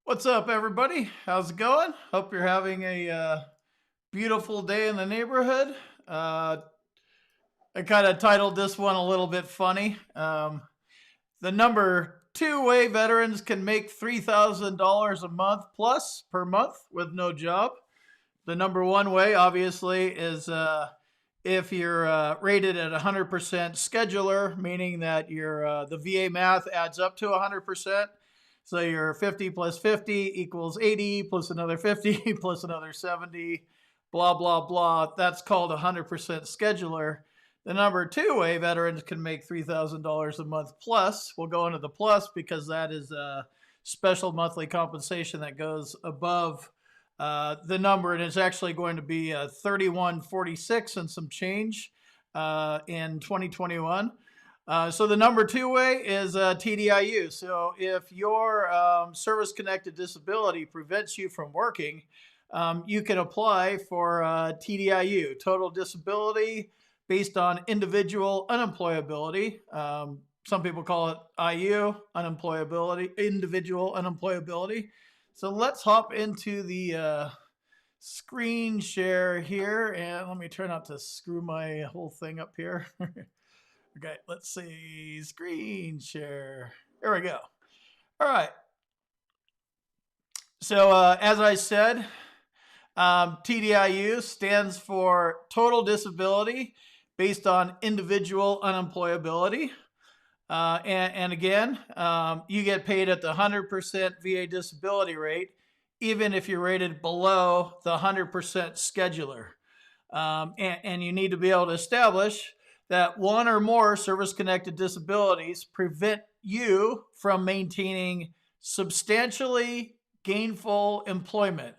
What's up, everybody? How's it going? Hope you're having a beautiful day in the neighborhood. Uh, I kind of titled this one a little bit funny. The number two-way veterans can make $3,000 a month plus per month with no job. The number one way, obviously, is if you're rated at 100% scheduler, meaning that the VA math adds up to 100%. So your 50 plus 50 equals 80 plus another 50 plus another 70, blah, blah, blah. That's called 100% scheduler. The number two-way veterans can make $3,000 a month plus. We'll go into the plus because that is a special monthly compensation that goes above the number, and it's actually going to be 3146 and some change in 2021. So the number two way is TDIU. So if your service-connected disability prevents you from working, you can apply for TDIU, total disability based on individual unemployability. Some people call it IU, unemployability, individual unemployability. So let's hop into the screen share here, and let me try not to screw my whole thing up here. Okay, let's see, screen share. There we go. All right. So as I said, TDIU stands for total disability based on individual unemployability. And again, you get paid at the 100% VA disability rate, even if you're rated below the 100% scheduler. And you need to be able to establish that one or more service-connected disabilities prevent you from maintaining substantially gainful employment.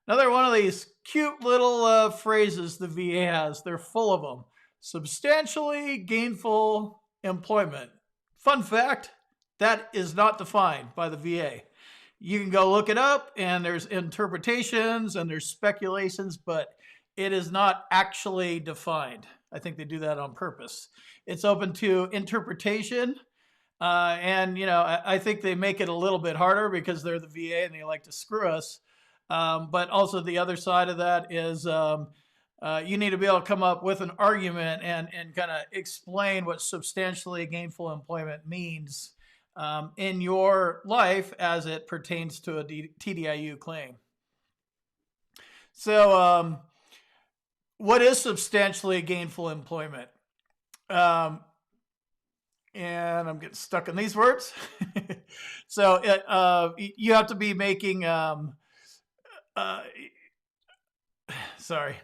Another one of these cute little phrases the VA has. They're full of them. Substantially gainful employment. Fun fact, that is not defined by the VA. You can go look it up, and there's interpretations and there's speculations, but it is not actually defined. I think they do that on purpose. It's open to interpretation, and I think they make it a little bit harder because they're the VA and they like to screw us. But also the other side of that is you need to be able to come up with an argument and kind of explain what substantially gainful employment means in your life as it pertains to a TDIU claim. So what is substantially gainful employment? And I'm getting stuck in these words. So you have to be making, sorry,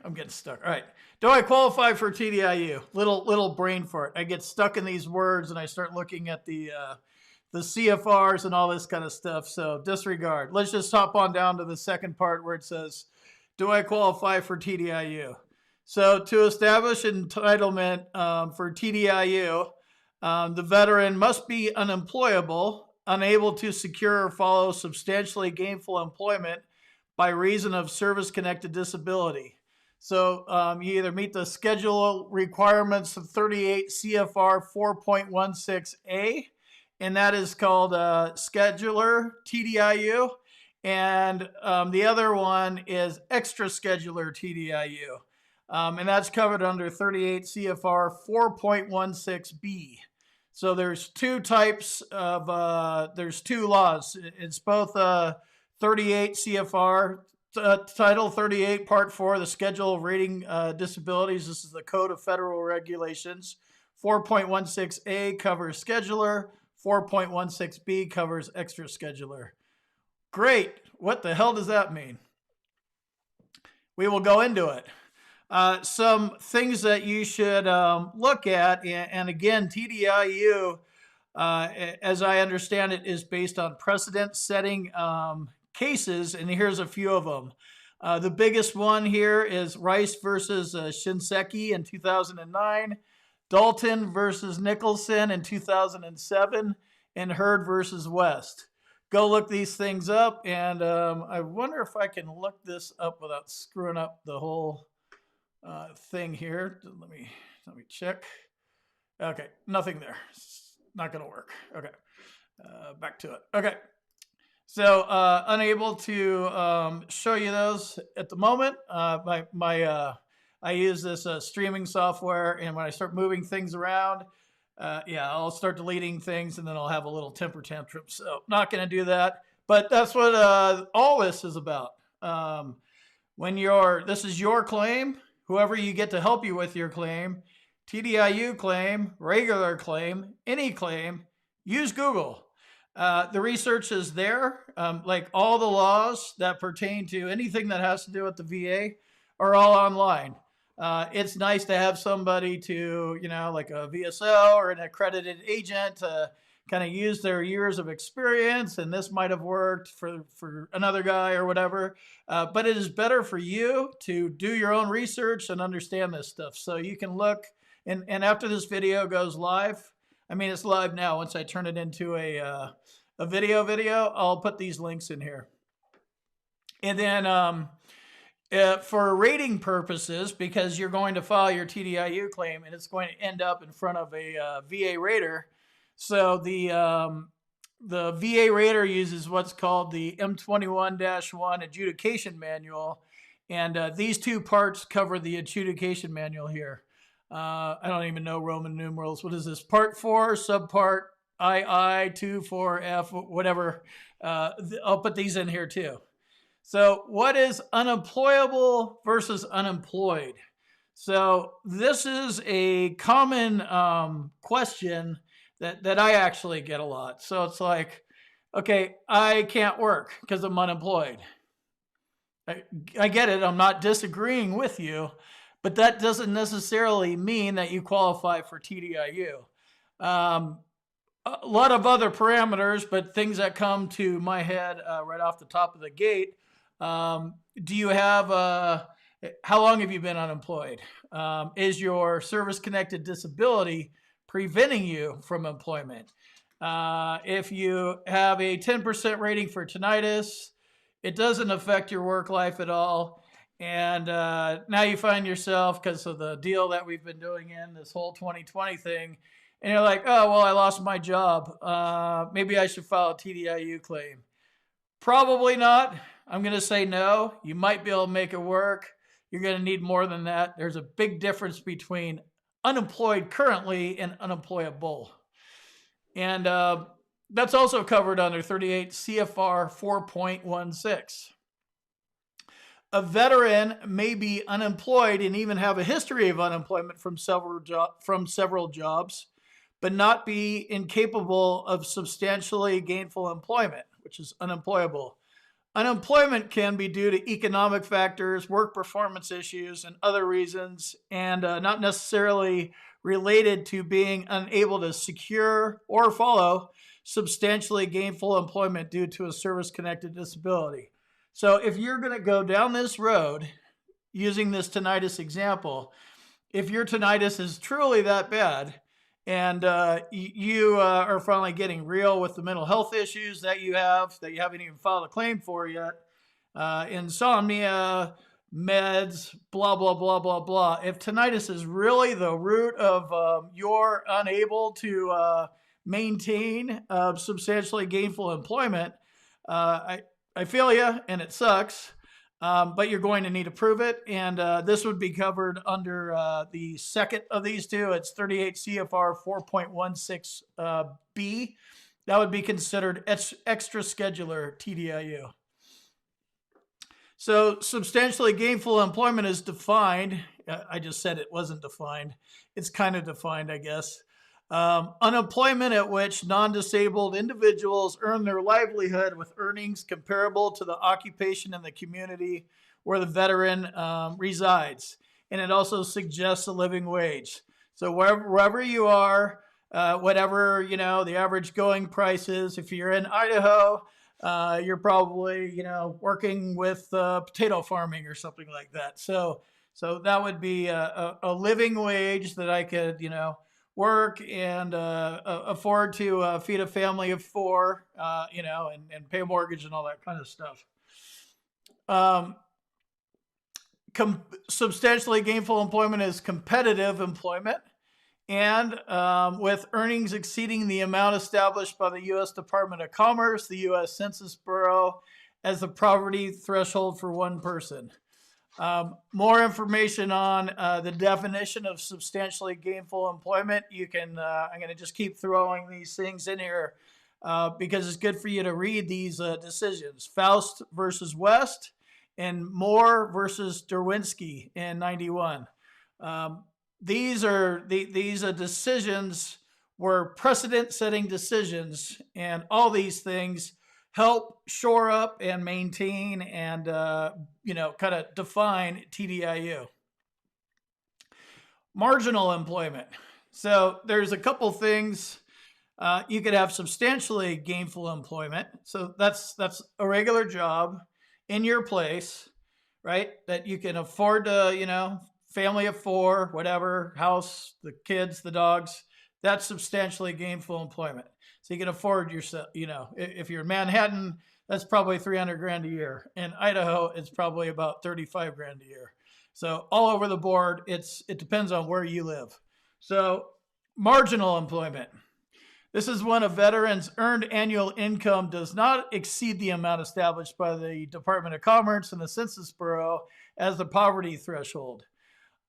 I'm getting stuck. All right. Do I qualify for TDIU? Little brain fart. I get stuck in these words and I start looking at the CFRs and all this kind of stuff. So disregard. Let's just hop on down to the second part where it says, do I qualify for TDIU? So to establish entitlement for TDIU, the veteran must be unemployable, unable to secure or follow substantially gainful employment by reason of service-connected disability. So you either meet the schedule requirements of 38 CFR 4.16A, and that is called scheduler TDIU, and the other one is extra scheduler TDIU. And that's covered under 38 CFR 4.16B. So there's two types of, there's two laws. It's both 38 CFR, Title 38, Part 4, the Schedule of Rating Disabilities. This is the Code of Federal Regulations. 4.16A covers scheduler. 4.16B covers extra scheduler. Great. What the hell does that mean? We will go into it. Some things that you should look at, and again, TDIU, as I understand it, is based on precedent-setting cases, and here's a few of them. The biggest one here is Rice versus Shinseki in 2009, Dalton versus Nicholson in 2007, and Hurd versus West. Go look these things up, and I wonder if I can look this up without screwing up the whole thing here. Let me check. Okay, nothing there. It's not going to work. Okay, back to it. Okay, So unable to show you those at the moment. I use this streaming software, and when I start moving things around, yeah, I'll start deleting things, and then I'll have a little temper tantrum. So not going to do that. But that's what all this is about. When this is your claim, whoever you get to help you with your claim, TDIU claim, regular claim, any claim, use Google. The research is there. Like all the laws that pertain to anything that has to do with the VA are all online. It's nice to have somebody to, like a VSO or an accredited agent to kind of use their years of experience, and this might have worked for another guy or whatever. But it is better for you to do your own research and understand this stuff. So you can look, and after this video goes live, I mean, it's live now. Once I turn it into a video, I'll put these links in here. And then for rating purposes, because you're going to file your TDIU claim and it's going to end up in front of a VA rater. So the VA rater uses what's called the M21-1 Adjudication Manual. And these two parts cover the Adjudication Manual here. I don't even know Roman numerals. What is this? Part 4, subpart II, 2, 4, F, whatever. I'll put these in here too. So what is unemployable versus unemployed? So this is a common question that I actually get a lot. So it's like, okay, I can't work because I'm unemployed. I get it. I'm not disagreeing with you. But that doesn't necessarily mean that you qualify for TDIU. A lot of other parameters, but things that come to my head right off the top of the gate. Do you have, how long have you been unemployed? Is your service-connected disability preventing you from employment? If you have a 10% rating for tinnitus, it doesn't affect your work life at all. And now you find yourself, because of the deal that we've been doing in this whole 2020 thing, and you're like, oh, well, I lost my job. Maybe I should file a TDIU claim. Probably not. I'm going to say no. You might be able to make it work. You're going to need more than that. There's a big difference between unemployed currently and unemployable. And that's also covered under 38 CFR 4.16. A veteran may be unemployed and even have a history of unemployment from several jobs, but not be incapable of substantially gainful employment, which is unemployable. Unemployment can be due to economic factors, work performance issues, and other reasons, and not necessarily related to being unable to secure or follow substantially gainful employment due to a service-connected disability. So if you're going to go down this road, using this tinnitus example, if your tinnitus is truly that bad, and you are finally getting real with the mental health issues that you haven't even filed a claim for yet, insomnia, meds, blah, blah, blah, blah, blah. If tinnitus is really the root of you're unable to maintain substantially gainful employment, I feel you, and it sucks, but you're going to need to prove it. And this would be covered under the second of these two. It's 38 CFR 4.16 B. That would be considered extra scheduler TDIU. So substantially gainful employment is defined. I just said it wasn't defined. It's kind of defined, I guess. Unemployment at which non-disabled individuals earn their livelihood with earnings comparable to the occupation in the community where the veteran resides. And it also suggests a living wage. So wherever you are, whatever, the average going price is, if you're in Idaho, you're probably, working with potato farming or something like that. So that would be a living wage that I could, work and afford to feed a family of 4, and pay a mortgage and all that kind of stuff. Substantially gainful employment is competitive employment. and with earnings exceeding the amount established by the U.S. Department of Commerce, the U.S. Census Bureau, as the poverty threshold for one person. More information on the definition of substantially gainful employment. You can, I'm going to just keep throwing these things in here because it's good for you to read these decisions. Faust versus West and Moore versus Derwinski in 91. These are decisions were precedent-setting decisions, and all these things help shore up and maintain and kind of define TDIU. Marginal employment. So there's a couple things. You could have substantially gainful employment. So that's a regular job in your place, right? That you can afford to, family of four, whatever, house, the kids, the dogs. That's substantially gainful employment. So you can afford yourself, if you're in Manhattan, that's probably $300,000 a year. In Idaho, it's probably about $35,000 a year. So all over the board, it depends on where you live. So marginal employment. This is when a veteran's earned annual income does not exceed the amount established by the Department of Commerce and the Census Bureau as the poverty threshold.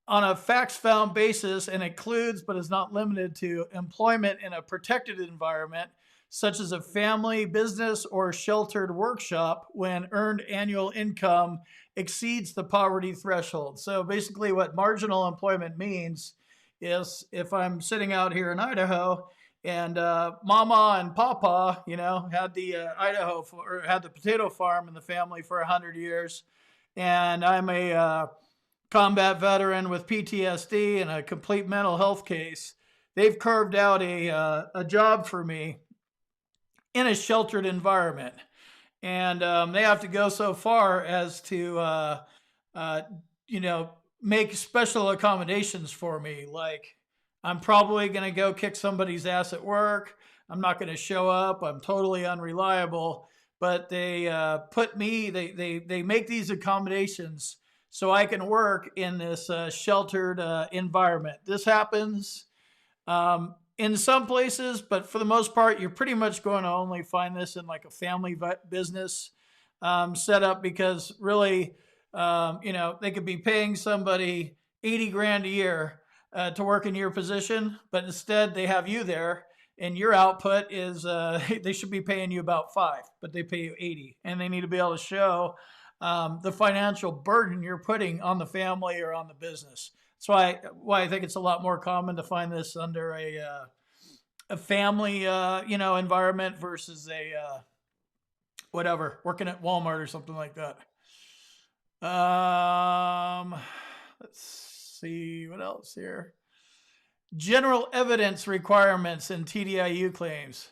On a facts-found basis, and includes but is not limited to employment in a protected environment, such as a family, business, or sheltered workshop, when earned annual income exceeds the poverty threshold. So basically what marginal employment means is if I'm sitting out here in Idaho and Mama and Papa, had the had the potato farm in the family for 100 years, and I'm a combat veteran with PTSD and a complete mental health case, they've carved out a job for me in a sheltered environment. And they have to go so far as to, make special accommodations for me. Like, I'm probably going to go kick somebody's ass at work. I'm not going to show up. I'm totally unreliable. But they they make these accommodations so I can work in this sheltered environment. This happens in some places, but for the most part, you're pretty much going to only find this in like a family business setup, because really, they could be paying somebody $80,000 a year to work in your position, but instead they have you there, and your output is they should be paying you about $5, but they pay you $80, and they need to be able to show the financial burden you're putting on the family or on the business. That's why I think it's a lot more common to find this under a family, environment versus a working at Walmart or something like that. Let's see what else here. General evidence requirements in TDIU claims.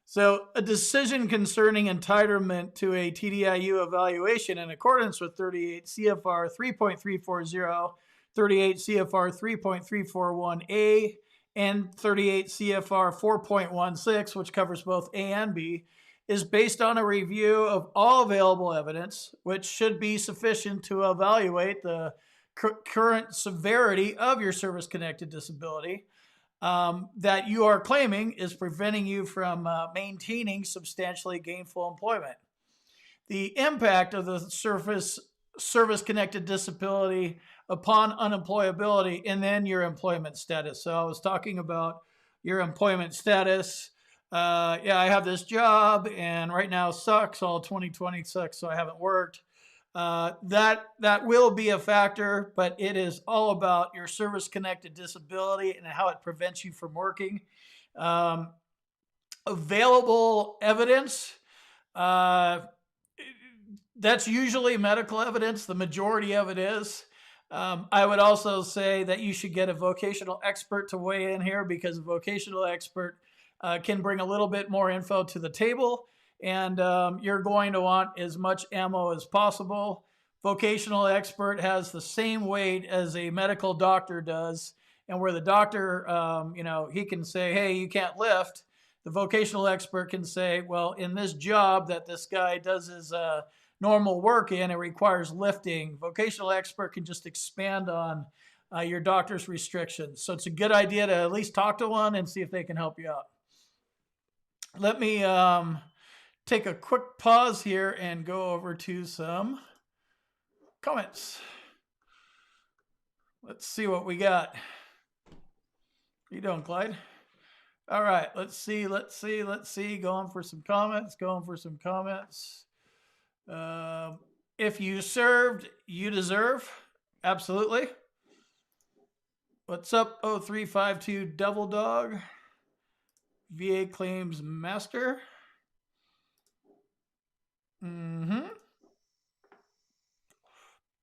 So a decision concerning entitlement to a TDIU evaluation in accordance with 38 CFR 3.340, 38 CFR 3.341A, and 38 CFR 4.16, which covers both A and B, is based on a review of all available evidence, which should be sufficient to evaluate the current severity of your service-connected disability that you are claiming is preventing you from maintaining substantially gainful employment. The impact of the service-connected disability upon unemployability, and then your employment status. So I was talking about your employment status. I have this job, and right now sucks. All 2020 sucks, so I haven't worked. That will be a factor, but it is all about your service-connected disability and how it prevents you from working. Available evidence, that's usually medical evidence. The majority of it is. I would also say that you should get a vocational expert to weigh in here, because a vocational expert can bring a little bit more info to the table. And you're going to want as much ammo as possible. Vocational expert has the same weight as a medical doctor does, and where the doctor, he can say, hey, you can't lift. The vocational expert can say, well, in this job that this guy does his normal work in, it requires lifting. Vocational expert can just expand on your doctor's restrictions. So it's a good idea to at least talk to one and see if they can help you out. Let me take a quick pause here and go over to some comments. Let's see what we got. How you doing, Clyde? All right, let's see. Going for some comments. If you served, you deserve. Absolutely. What's up, 0352 Devil Dog? VA claims master.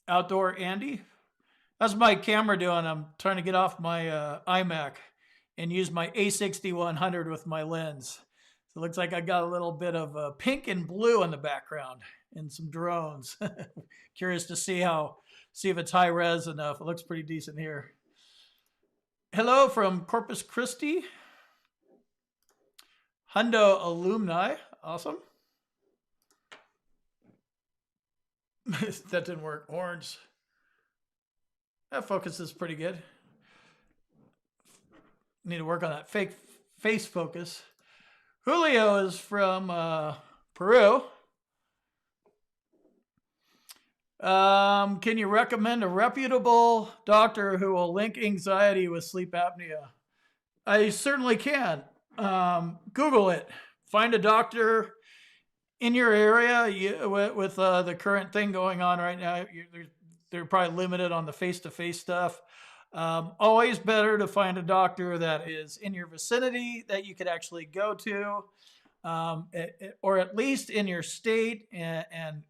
Outdoor Andy. How's my camera doing? I'm trying to get off my iMac and use my A6100 with my lens. So it looks like I got a little bit of pink and blue in the background and some drones. Curious to see if it's high res enough. It looks pretty decent here. Hello from Corpus Christi. Hundo alumni. Awesome. That didn't work. Orange. That focus is pretty good. Need to work on that fake face focus. Julio is from Peru. Can you recommend a reputable doctor who will link anxiety with sleep apnea? I certainly can. Google it. Find a doctor in your area. With the current thing going on right now, they're probably limited on the face-to-face stuff. Always better to find a doctor that is in your vicinity that you could actually go to, or at least in your state. And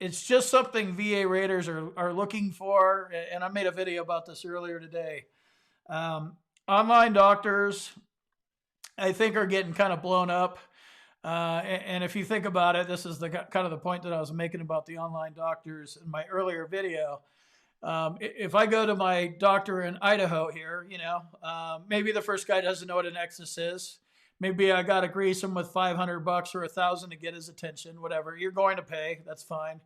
it's just something VA raters are looking for. And I made a video about this earlier today. Online doctors, I think, are getting kind of blown up. And if you think about it, this is the kind of the point that I was making about the online doctors in my earlier video. If I go to my doctor in Idaho here, maybe the first guy doesn't know what an Nexus is. Maybe I got to grease him with $500 or $1,000 to get his attention, whatever. You're going to pay. That's fine.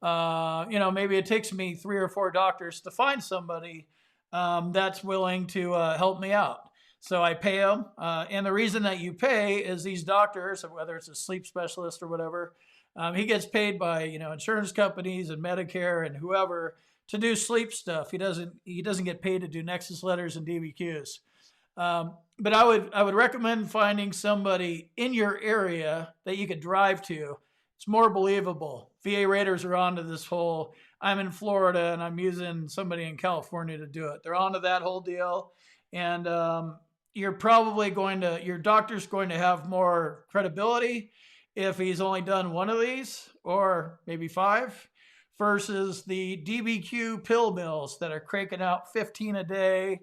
Maybe it takes me 3 or 4 doctors to find somebody that's willing to help me out. So I pay them. And the reason that you pay is these doctors, whether it's a sleep specialist or whatever, he gets paid by, insurance companies and Medicare and whoever to do sleep stuff. He doesn't get paid to do Nexus letters and DBQs. But I would recommend finding somebody in your area that you could drive to. It's more believable. VA raters are onto this whole, I'm in Florida and I'm using somebody in California to do it. They're onto that whole deal. And your doctor's going to have more credibility if he's only done one of these or maybe 5 versus the DBQ pill mills that are cranking out 15 a day.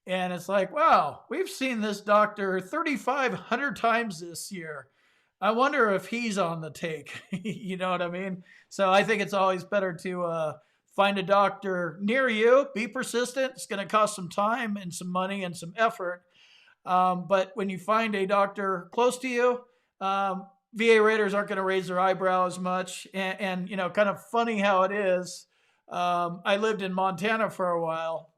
And it's like, wow, we've seen this doctor 3,500 times this year. I wonder if he's on the take. You know what I mean? So I think it's always better to find a doctor near you. Be persistent. It's going to cost some time and some money and some effort. But when you find a doctor close to you, VA raters aren't going to raise their eyebrow as much. And kind of funny how it is. I lived in Montana for a while.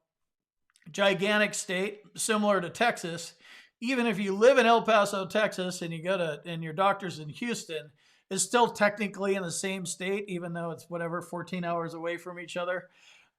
Gigantic state, similar to Texas. Even if you live in El Paso, Texas, and and your doctor's in Houston, it's still technically in the same state, even though it's 14 hours away from each other.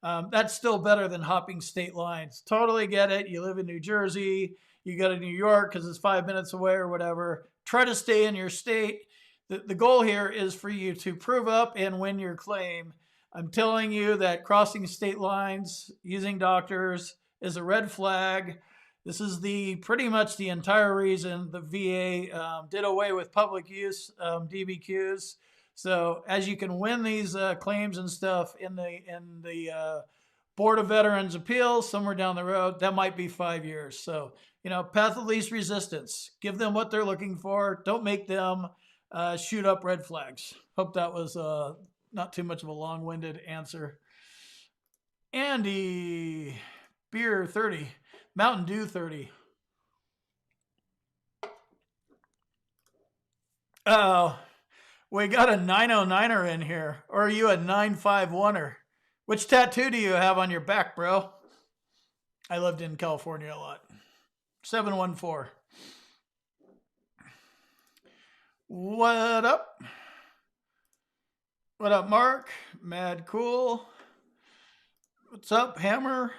That's still better than hopping state lines. Totally get it. You live in New Jersey, you go to New York because it's 5 minutes away or whatever. Try to stay in your state. The goal here is for you to prove up and win your claim. I'm telling you that crossing state lines using doctors is a red flag. This is pretty much the entire reason the VA did away with public use DBQs. So as you can win these claims and stuff in the Board of Veterans Appeals somewhere down the road, that might be 5 years. So, path of least resistance. Give them what they're looking for. Don't make them shoot up red flags. Hope that was not too much of a long-winded answer. Andy, beer 30. Mountain Dew 30. Oh, we got a 909er in here. Or are you a 951er? Which tattoo do you have on your back, bro? I lived in California a lot. 714. What up? What up, Mark? Mad cool. What's up, Hammer?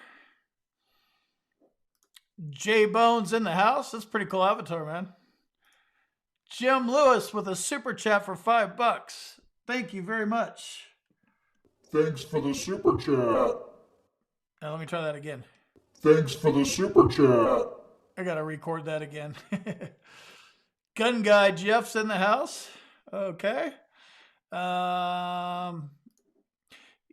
J Bones in the house. That's a pretty cool avatar, man. Jim Lewis with a super chat for $5. Thank you very much. Thanks for the super chat. Now, let me try that again. Thanks for the super chat. I gotta record that again. Gun guy Jeff's in the house. Okay.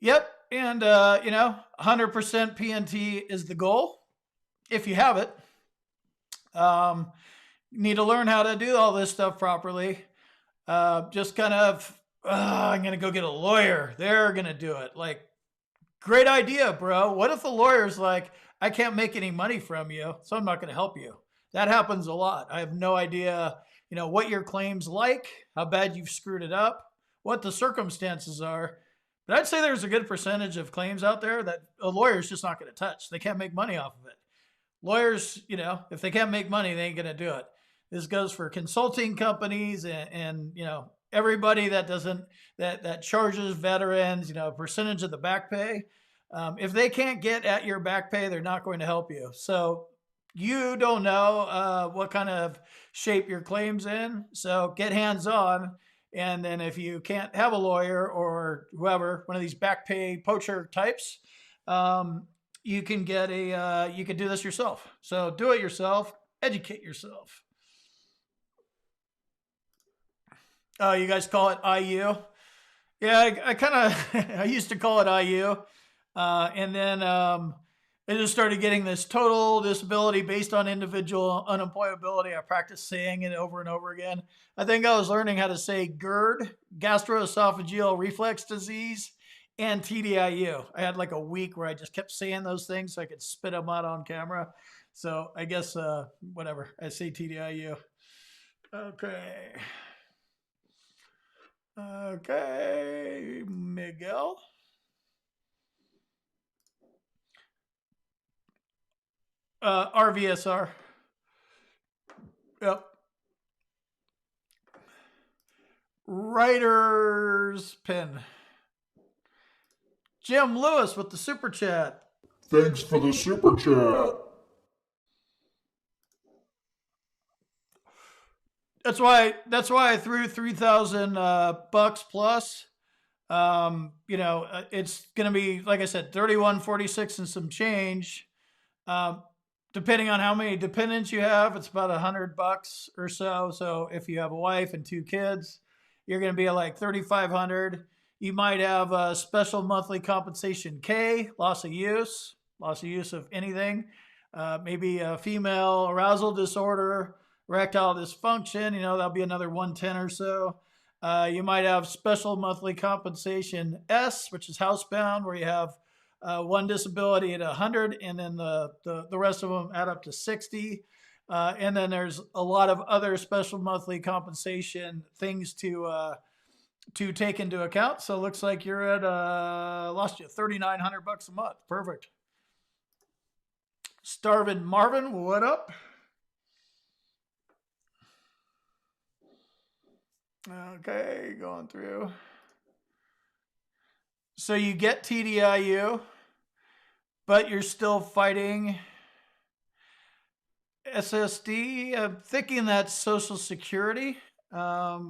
Yep. And 100% PNT is the goal if you have it. Need to learn how to do all this stuff properly. Just kind of, I'm gonna go get a lawyer. They're gonna do it. Like, great idea, bro. What if the lawyer's like, I can't make any money from you, so I'm not going to help you? That happens a lot. I have no idea, what your claim's like, how bad you've screwed it up, what the circumstances are. But I'd say there's a good percentage of claims out there that a lawyer's just not going to touch. They can't make money off of it. Lawyers, if they can't make money, they ain't going to do it. This goes for consulting companies and everybody that charges veterans, a percentage of the back pay. If they can't get at your back pay, they're not going to help you. So you don't know what kind of shape your claim's in. So get hands-on. And then if you can't have a lawyer or whoever, one of these back pay poacher types, you can you can do this yourself. So do it yourself, educate yourself. Oh, you guys call it IU? Yeah, I kind of, I used to call it IU. And then I just started getting this total disability based on individual unemployability. I practiced saying it over and over again. I think I was learning how to say GERD, gastroesophageal reflux disease, and TDIU. I had like a week where I just kept saying those things so I could spit them out on camera. So I guess, whatever, I say TDIU. Okay, Miguel. RVSR. Yep. Writer's pen. Jim Lewis with the super chat. Thanks for the super chat. That's why I threw 3,000 bucks plus. It's gonna be, like I said, 31.46 and some change. Depending on how many dependents you have, it's about $100 or so. So if you have a wife and 2 kids, you're going to be at like 3,500. You might have a special monthly compensation K, loss of use of anything, maybe a female arousal disorder, erectile dysfunction. That'll be another 110 or so. You might have special monthly compensation S, which is housebound, where you have one disability at 100, and then the rest of them add up to 60. And then there's a lot of other special monthly compensation things to take into account. So it looks like you're at lost you $3,900 a month. Perfect. Starvin Marvin, what up? Okay, going through. So you get TDIU, but you're still fighting SSD. I'm thinking that's Social Security. Let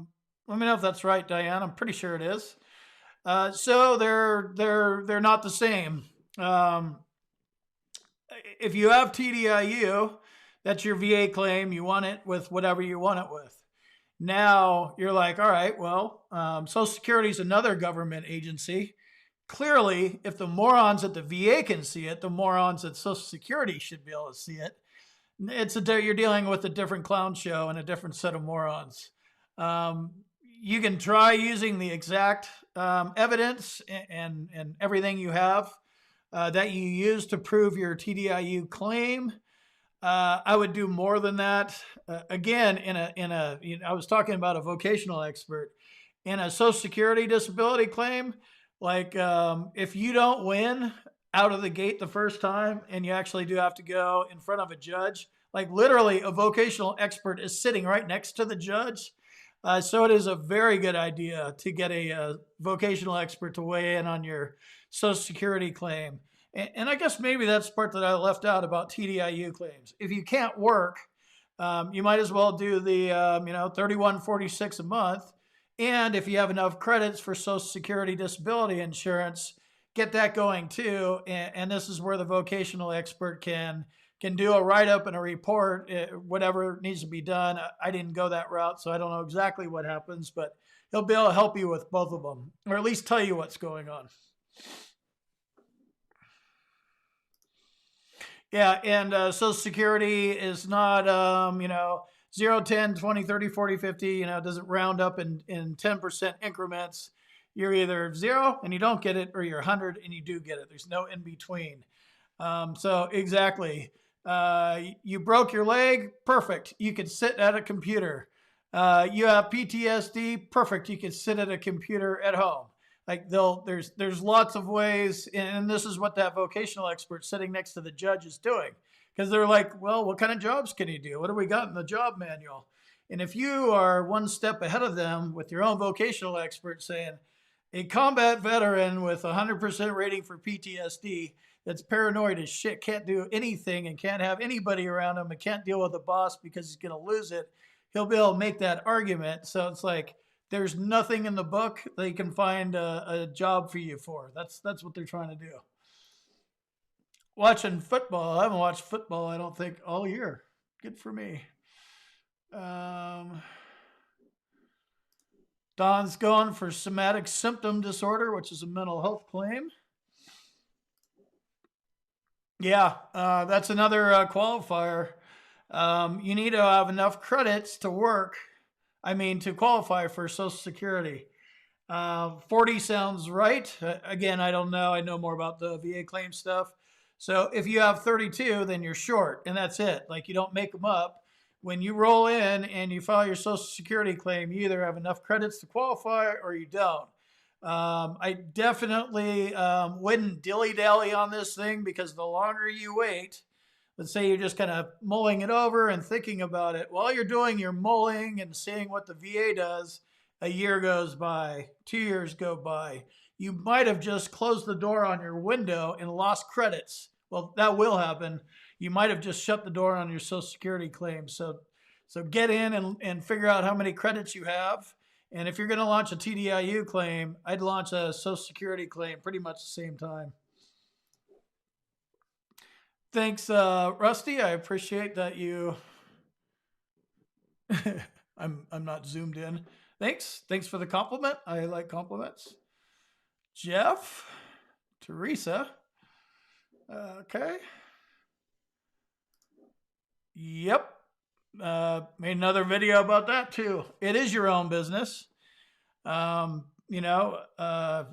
me know if that's right, Diane. I'm pretty sure it is. So they're not the same. If you have TDIU, that's your VA claim. You want it with whatever you want it with. Now you're like, all right, well, Social Security is another government agency. Clearly, if the morons at the VA can see it, the morons at Social Security should be able to see it. You're dealing with a different clown show and a different set of morons. You can try using the exact evidence and everything you have that you use to prove your TDIU claim. I would do more than that. Again, I was talking about a vocational expert. In a Social Security disability claim, like if you don't win, out of the gate the first time, and you actually do have to go in front of a judge. Like literally, a vocational expert is sitting right next to the judge. So it is a very good idea to get a vocational expert to weigh in on your Social Security claim. And I guess maybe that's the part that I left out about TDIU claims. If you can't work, you might as well do the 31.46 a month. And if you have enough credits for Social Security disability insurance, get that going too. And this is where the vocational expert can do a write-up and a report, whatever needs to be done. I didn't go that route, so I don't know exactly what happens, but he'll be able to help you with both of them, or at least tell you what's going on. Yeah, and Social Security is not, 0, 10, 20, 30, 40, 50, it doesn't round up in 10% increments. You're either 0 and you don't get it, or you're 100 and you do get it. There's no in between. So exactly. You broke your leg, perfect. You could sit at a computer. You have PTSD, perfect. You can sit at a computer at home. Like there's lots of ways, and this is what that vocational expert sitting next to the judge is doing, because they're like, well, what kind of jobs can you do? What do we got in the job manual? And if you are one step ahead of them with your own vocational expert saying, a combat veteran with 100% rating for PTSD that's paranoid as shit, can't do anything and can't have anybody around him and can't deal with the boss because he's going to lose it, he'll be able to make that argument. So it's like, there's nothing in the book they can find a job for you for. That's what they're trying to do. Watching football. I haven't watched football, I don't think, all year. Good for me. Don's going for somatic symptom disorder, which is a mental health claim. Yeah, that's another qualifier. You need to have enough credits to work. To qualify for Social Security. 40 sounds right. Again, I don't know. I know more about the VA claim stuff. So if you have 32, then you're short, and that's it. Like, you don't make them up. When you roll in and you file your Social Security claim, you either have enough credits to qualify or you don't. I definitely wouldn't dilly-dally on this thing, because the longer you wait, let's say you're just kind of mulling it over and thinking about it. While you're doing your mulling and seeing what the VA does, a year goes by, 2 years go by. You might have just closed the door on your window and lost credits. Well, that will happen. You might have just shut the door on your Social Security claim. So get in and figure out how many credits you have. And if you're going to launch a TDIU claim, I'd launch a Social Security claim pretty much the same time. Thanks, Rusty. I appreciate that you. I'm not zoomed in. Thanks for the compliment. I like compliments. Jeff, Teresa. Okay. Yep. Made another video about that too. It is your own business. And I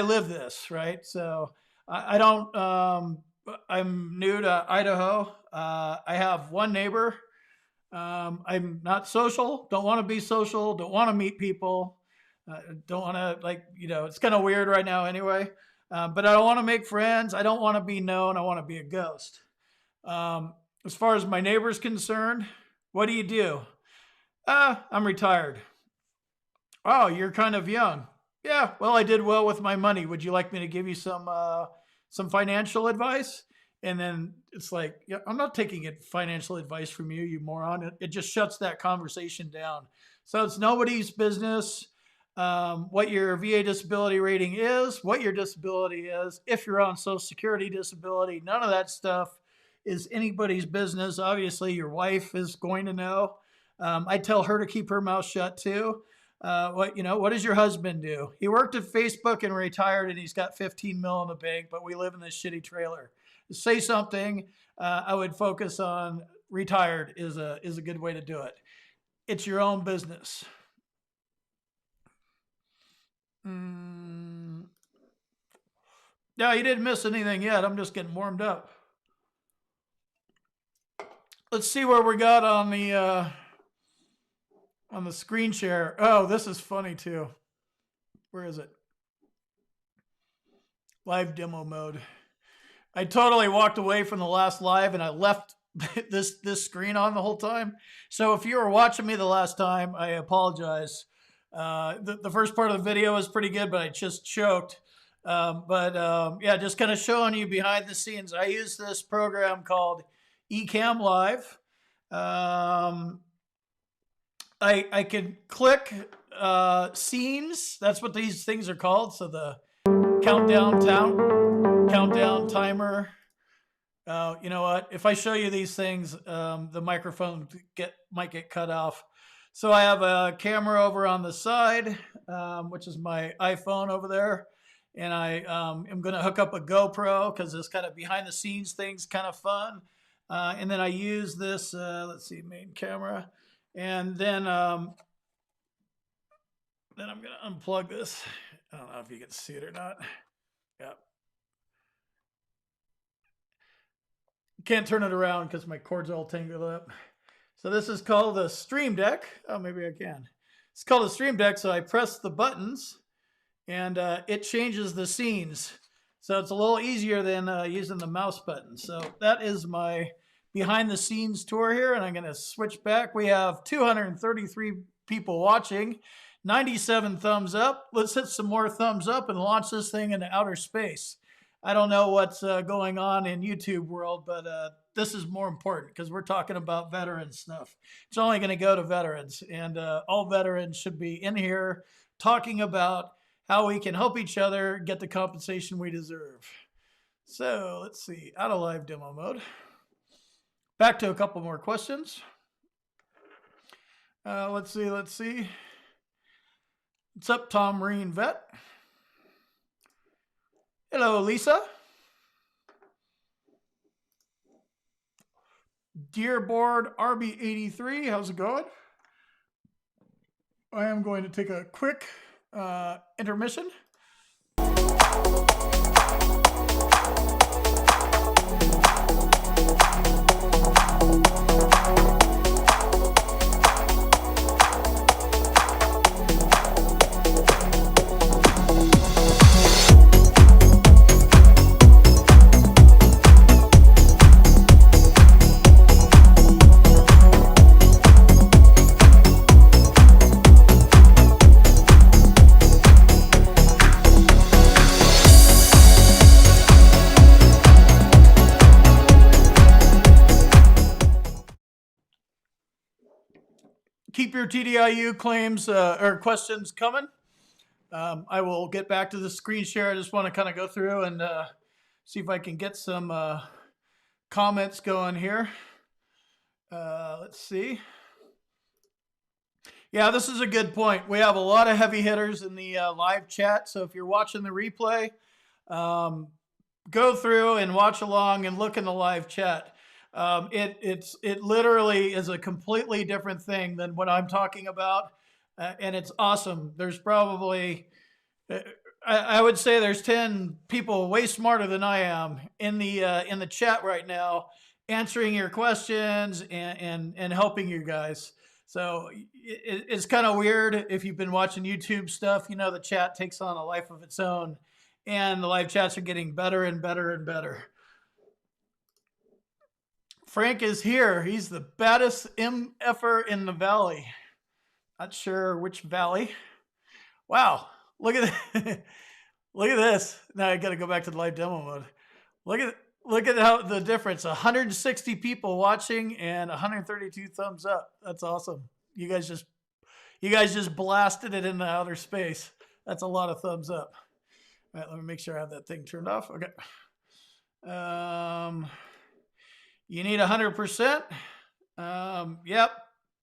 live this, right? So I don't. I'm new to Idaho. I have one neighbor. I'm not social. Don't want to be social. Don't want to meet people. Don't want to it's kind of weird right now anyway. But I don't want to make friends. I don't want to be known. I want to be a ghost. As far as my neighbor's concerned, what do you do? I'm retired. Oh, you're kind of young. Yeah, well, I did well with my money. Would you like me to give you some financial advice? And then it's like, yeah, I'm not taking financial advice from you, you moron. It just shuts that conversation down. So it's nobody's business what your VA disability rating is, what your disability is, if you're on Social Security disability. None of that stuff is anybody's business. Obviously, your wife is going to know. I tell her to keep her mouth shut too. What does your husband do? He worked at Facebook and retired, and he's got 15 mil in the bank, but we live in this shitty trailer. Say something. I would focus on retired is a good way to do it. It's your own business. No, you didn't miss anything yet. I'm just getting warmed up. Let's see where we got on the screen share. Oh, this is funny too. Where is it? Live demo mode. I totally walked away from the last live and I left this screen on the whole time. So if you were watching me the last time, I apologize. The first part of the video was pretty good, but I just choked. Yeah, just kind of showing you behind the scenes. I use this program called Ecamm Live. I can click scenes. That's what these things are called. So the countdown timer. You know what? If I show you these things, the microphone might get cut off. So I have a camera over on the side, which is my iPhone over there. And I am going to hook up a GoPro because this kind of behind the scenes thing's kind of fun. And then I use this, let's see, main camera. And then I'm going to unplug this. I don't know if you can see it or not. Yeah. Can't turn it around because my cord's all tangled up. So this is called the Stream Deck. Oh, maybe I can. It's called a Stream Deck. So I press the buttons and it changes the scenes. So it's a little easier than using the mouse button. So that is my behind the scenes tour here. And I'm going to switch back. We have 233 people watching, 97 thumbs up. Let's hit some more thumbs up and launch this thing into outer space. I don't know what's going on in YouTube world, but this is more important because we're talking about veteran stuff. It's only going to go to veterans, and all veterans should be in here talking about how we can help each other get the compensation we deserve. So let's see, out of live demo mode. Back to a couple more questions. Let's see. What's up, Tom Marine Vet? Hello, Lisa. Dearboard RB83, how's it going? I am going to take a quick intermission. Keep your TDIU claims or questions coming. I will get back to the screen share. I just want to kind of go through and see if I can get some comments going here. Let's see. Yeah, this is a good point. We have a lot of heavy hitters in the live chat. So if you're watching the replay, go through and watch along and look in the live chat. It literally is a completely different thing than what I'm talking about, and it's awesome. There's probably, I would say, there's 10 people way smarter than I am in the chat right now, answering your questions and helping you guys. So it's kind of weird if you've been watching YouTube stuff. You know, the chat takes on a life of its own, and the live chats are getting better and better and better. Frank is here. He's the baddest MFer in the valley. Not sure which valley. Wow, look at that. Look at this. Now I got to go back to the live demo mode. Look at how the difference. 160 people watching and 132 thumbs up. That's awesome. You guys just blasted it into outer space. That's a lot of thumbs up. All right, let me make sure I have that thing turned off. Okay. You need 100%. Yep, a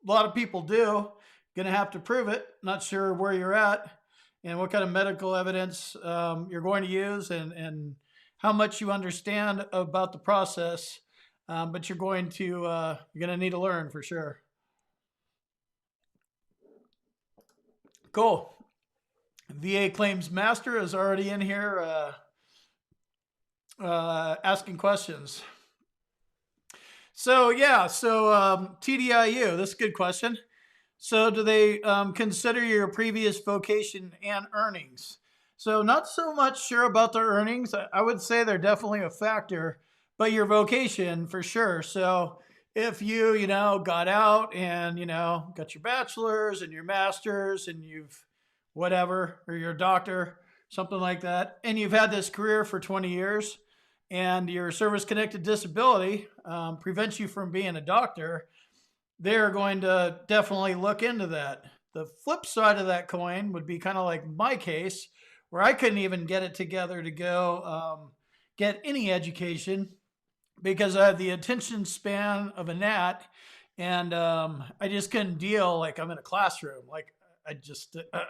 lot of people do. Gonna have to prove it. Not sure where you're at and what kind of medical evidence you're going to use and how much you understand about the process. But you're going to need to learn for sure. Cool. VA Claims Master is already in here asking questions. So yeah, TDIU, this is a good question. So do they consider your previous vocation and earnings? So not so much sure about their earnings. I would say they're definitely a factor, but your vocation for sure. So if you got out and, got your bachelor's and your master's and you've whatever, or you're a doctor, something like that, and you've had this career for 20 years and your service connected disability prevents you from being a doctor, they're going to definitely look into that. The flip side of that coin would be kind of like my case, where I couldn't even get it together to go get any education because I have the attention span of a gnat, and I just couldn't deal. Like I'm in a classroom, like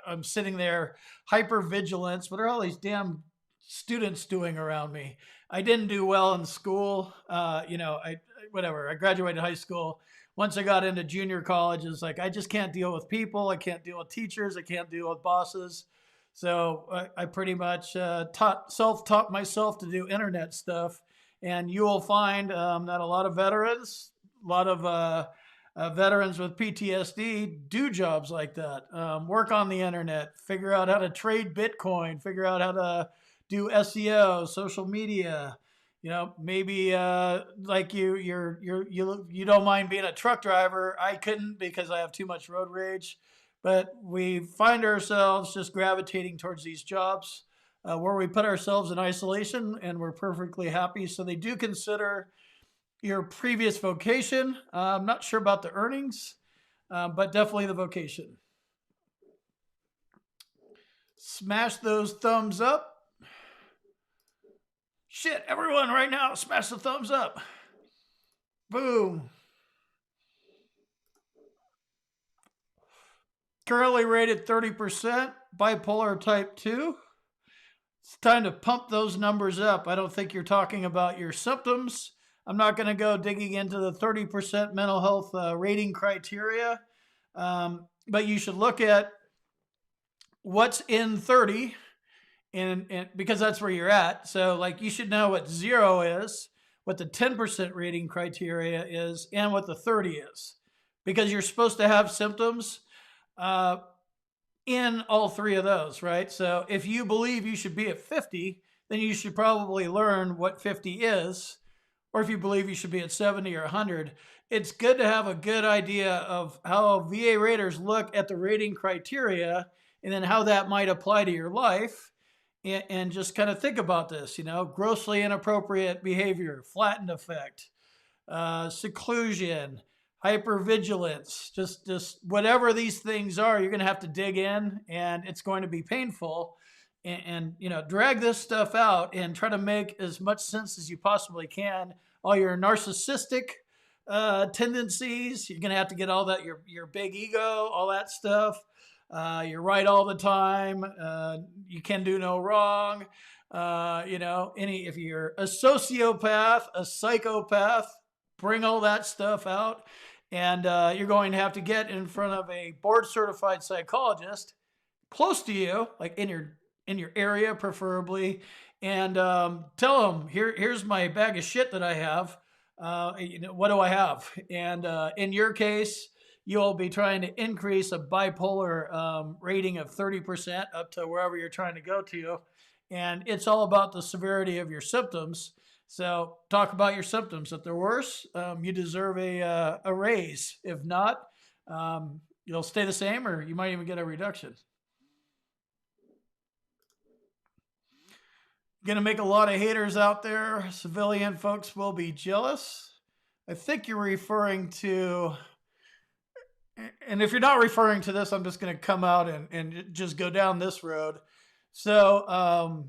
I'm sitting there, hyper vigilance. What are all these damn students doing around me? I didn't do well in school. I whatever. I graduated high school. Once I got into junior college, it's like I just can't deal with people. I can't deal with teachers. I can't deal with bosses. So I pretty much self-taught myself to do internet stuff. And you will find that a lot of veterans, veterans with PTSD do jobs like that. Work on the internet, figure out how to trade Bitcoin, figure out how to do SEO, social media. Maybe like you don't mind being a truck driver. I couldn't because I have too much road rage. But we find ourselves just gravitating towards these jobs where we put ourselves in isolation and we're perfectly happy. So they do consider your previous vocation. I'm not sure about the earnings, but definitely the vocation. Smash those thumbs up. Shit, everyone right now, smash the thumbs up. Boom. Currently rated 30%, bipolar type 2. It's time to pump those numbers up. I don't think you're talking about your symptoms. I'm not going to go digging into the 30% mental health rating criteria, but you should look at what's in 30, and because that's where you're at. So like you should know what 0 is, what the 10% rating criteria is, and what the 30 is, because you're supposed to have symptoms in all three of those, right? So if you believe you should be at 50, then you should probably learn what 50 is. Or if you believe you should be at 70 or 100, it's good to have a good idea of how VA raters look at the rating criteria and then how that might apply to your life. And just kind of think about this, grossly inappropriate behavior, flattened effect, seclusion, hypervigilance, just whatever these things are, you're going to have to dig in and it's going to be painful. And drag this stuff out and try to make as much sense as you possibly can. All your narcissistic tendencies, you're going to have to get all that, your big ego, all that stuff. You're right all the time. You can do no wrong. If you're a sociopath, a psychopath, bring all that stuff out. And you're going to have to get in front of a board certified psychologist close to you, like in your area preferably, and tell them, here's my bag of shit that I have. What do I have? And in your case, you'll be trying to increase a bipolar rating of 30% up to wherever you're trying to go to. And it's all about the severity of your symptoms. So talk about your symptoms. If they're worse, you deserve a raise. If not, you'll stay the same, or you might even get a reduction. Gonna make a lot of haters out there. Civilian folks will be jealous. I think you're referring to, and if you're not referring to this, I'm just gonna come out and just go down this road. So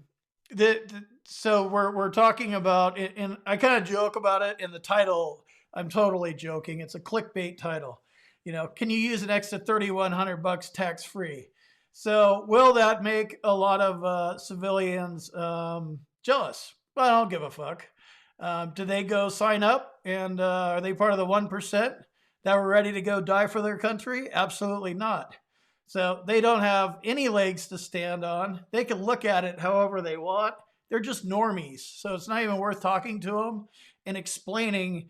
so we're talking about, and I kind of joke about it in the title. I'm totally joking. It's a clickbait title. Can you use an extra $3,100 tax free? So will that make a lot of civilians jealous? Well, I don't give a fuck. Do they go sign up, and are they part of the 1% that were ready to go die for their country? Absolutely not. So they don't have any legs to stand on. They can look at it however they want. They're just normies. So it's not even worth talking to them and explaining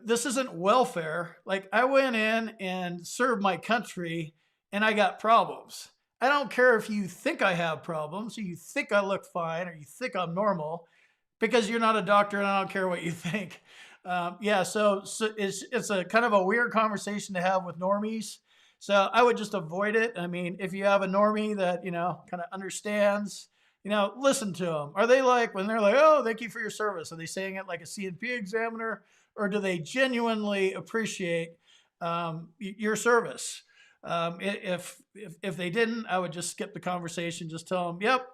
this isn't welfare. Like I went in and served my country and I got problems. I don't care if you think I have problems, or you think I look fine, or you think I'm normal, because you're not a doctor, and I don't care what you think. Yeah, so it's a kind of a weird conversation to have with normies. So I would just avoid it. I mean, if you have a normie that kind of understands, listen to them. Are they like, when they're like, "Oh, thank you for your service"? Are they saying it like a CNP examiner, or do they genuinely appreciate your service? If they didn't, I would just skip the conversation. Just tell them, "Yep,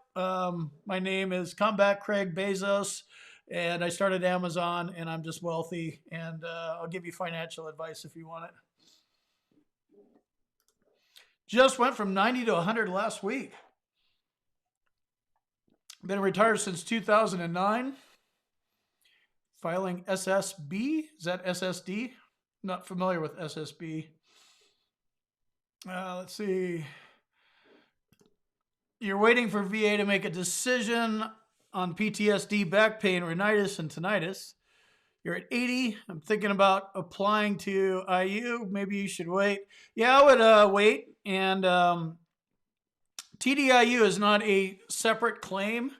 my name is Combat Craig Bezos, and I started Amazon, and I'm just wealthy, and I'll give you financial advice if you want it." Just went from 90 to 100 last week. Been retired since 2009. Filing SSB. Is that SSD? Not familiar with SSB. Let's see. You're waiting for VA to make a decision on PTSD, back pain, rhinitis, and tinnitus. You're at 80. I'm thinking about applying to IU. Maybe you should wait. Yeah, I would wait. And TDIU is not a separate claim.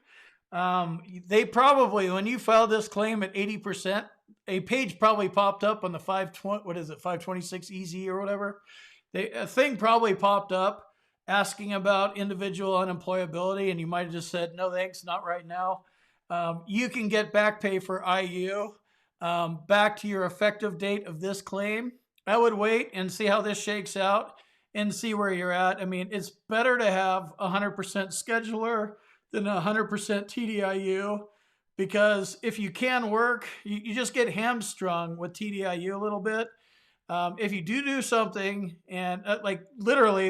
They probably, when you filed this claim at 80%, a page probably popped up on the 526 EZ or whatever. A thing probably popped up asking about individual unemployability, and you might have just said, "No thanks, not right now." You can get back pay for IU back to your effective date of this claim. I would wait and see how this shakes out and see where you're at. I mean, it's better to have 100% scheduler than 100% TDIU, because if you can work, you just get hamstrung with TDIU a little bit. If you do something and literally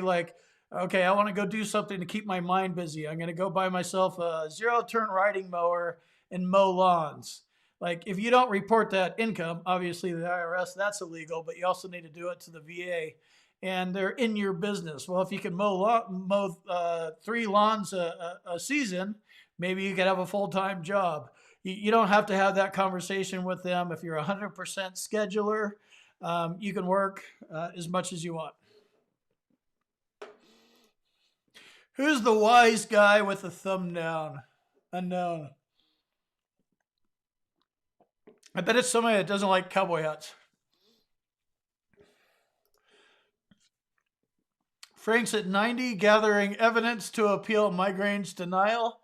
okay, I want to go do something to keep my mind busy. I'm going to go buy myself a 0-turn riding mower and mow lawns. Like, if you don't report that income, obviously the IRS, that's illegal, but you also need to do it to the VA, and they're in your business. Well, if you can mow 3 lawns a season, maybe you could have a full-time job. You don't have to have that conversation with them. If you're 100% scheduler, you can work as much as you want. Who's the wise guy with the thumb down? Unknown. I bet it's somebody that doesn't like cowboy hats. Frank's at 90, gathering evidence to appeal migraines denial.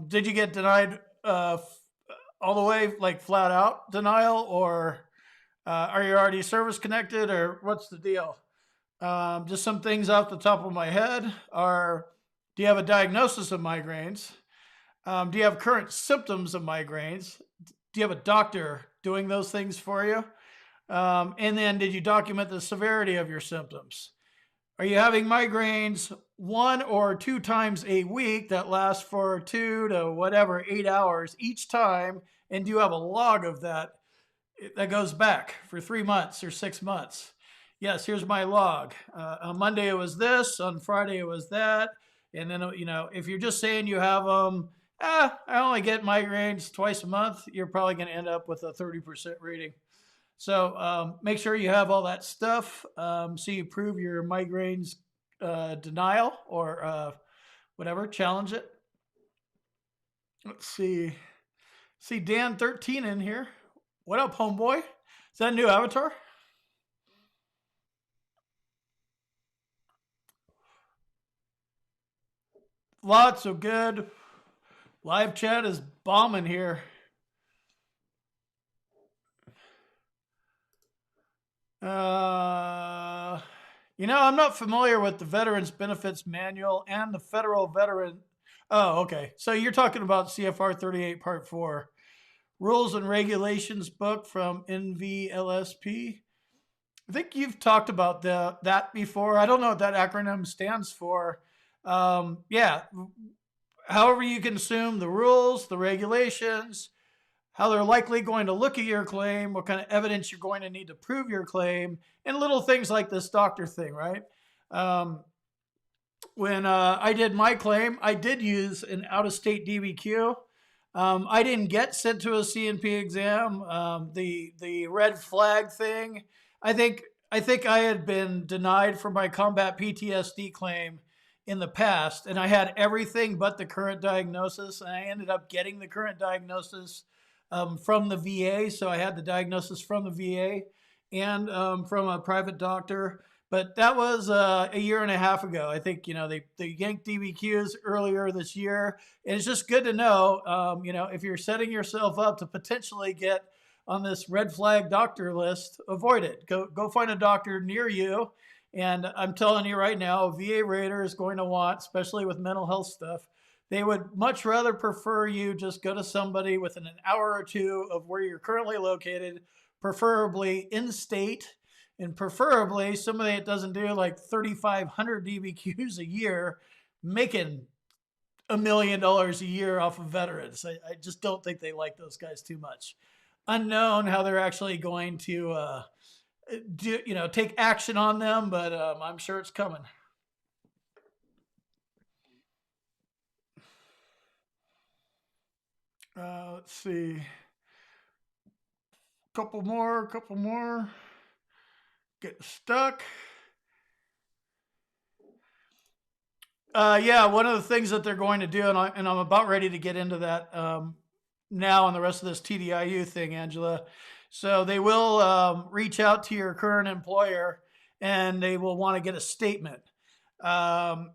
Did you get denied all the way, like flat out denial, or are you already service connected, or what's the deal? Just some things off the top of my head are, do you have a diagnosis of migraines? Do you have current symptoms of migraines? Do you have a doctor doing those things for you? And then, did you document the severity of your symptoms? Are you having migraines 1 or 2 times a week that lasts for 2 to 8 hours each time? And do you have a log of that goes back for 3 months or 6 months? Yes, here's my log. On Monday it was this, on Friday it was that. And then, if you're just saying you have I only get migraines twice a month, you're probably going to end up with a 30% rating. So make sure you have all that stuff, so you prove your migraines denial, or whatever, challenge it. Let's see. See Dan 13 in here. What up, homeboy? Is that a new avatar? Lots of good. Live chat is bombing here. I'm not familiar with the Veterans Benefits Manual and the Federal Veteran. Oh, okay. So you're talking about CFR 38 Part 4. Rules and Regulations book from NVLSP. I think you've talked about that before. I don't know what that acronym stands for. Yeah. However you consume the rules, the regulations, how they're likely going to look at your claim, what kind of evidence you're going to need to prove your claim, and little things like this doctor thing, right? When I did my claim, I did use an out-of-state DBQ. I didn't get sent to a CNP exam. The red flag thing, I think I think I had been denied for my combat PTSD claim in the past, and I had everything but the current diagnosis, and I ended up getting the current diagnosis from the VA. So I had the diagnosis from the VA and from a private doctor. But that was a year and a half ago. I think, they yanked DBQs earlier this year. And it's just good to know, if you're setting yourself up to potentially get on this red flag doctor list, avoid it. Go find a doctor near you. And I'm telling you right now, a VA rater is going to want, especially with mental health stuff, they would much rather prefer you just go to somebody within an hour or two of where you're currently located, preferably in state, and preferably somebody that doesn't do like 3,500 DBQs a year, making $1 million a year off of veterans. I just don't think they like those guys too much. Unknown how they're actually going to take action on them, but I'm sure it's coming. Let's see. Couple more. Get stuck. One of the things that they're going to do, and I'm about ready to get into that now on the rest of this TDIU thing, Angela. So they will reach out to your current employer, and they will want to get a statement. A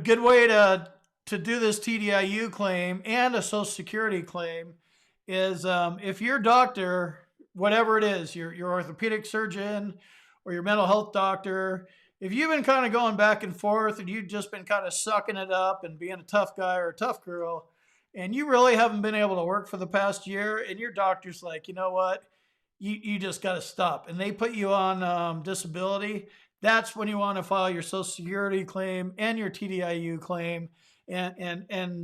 good way to do this TDIU claim and a Social Security claim is if your doctor, whatever it is, your orthopedic surgeon or your mental health doctor, if you've been kind of going back and forth and you've just been kind of sucking it up and being a tough guy or a tough girl, and you really haven't been able to work for the past year, and your doctor's like, you know what, you just got to stop, and they put you on disability, that's when you want to file your Social Security claim and your TDIU claim, and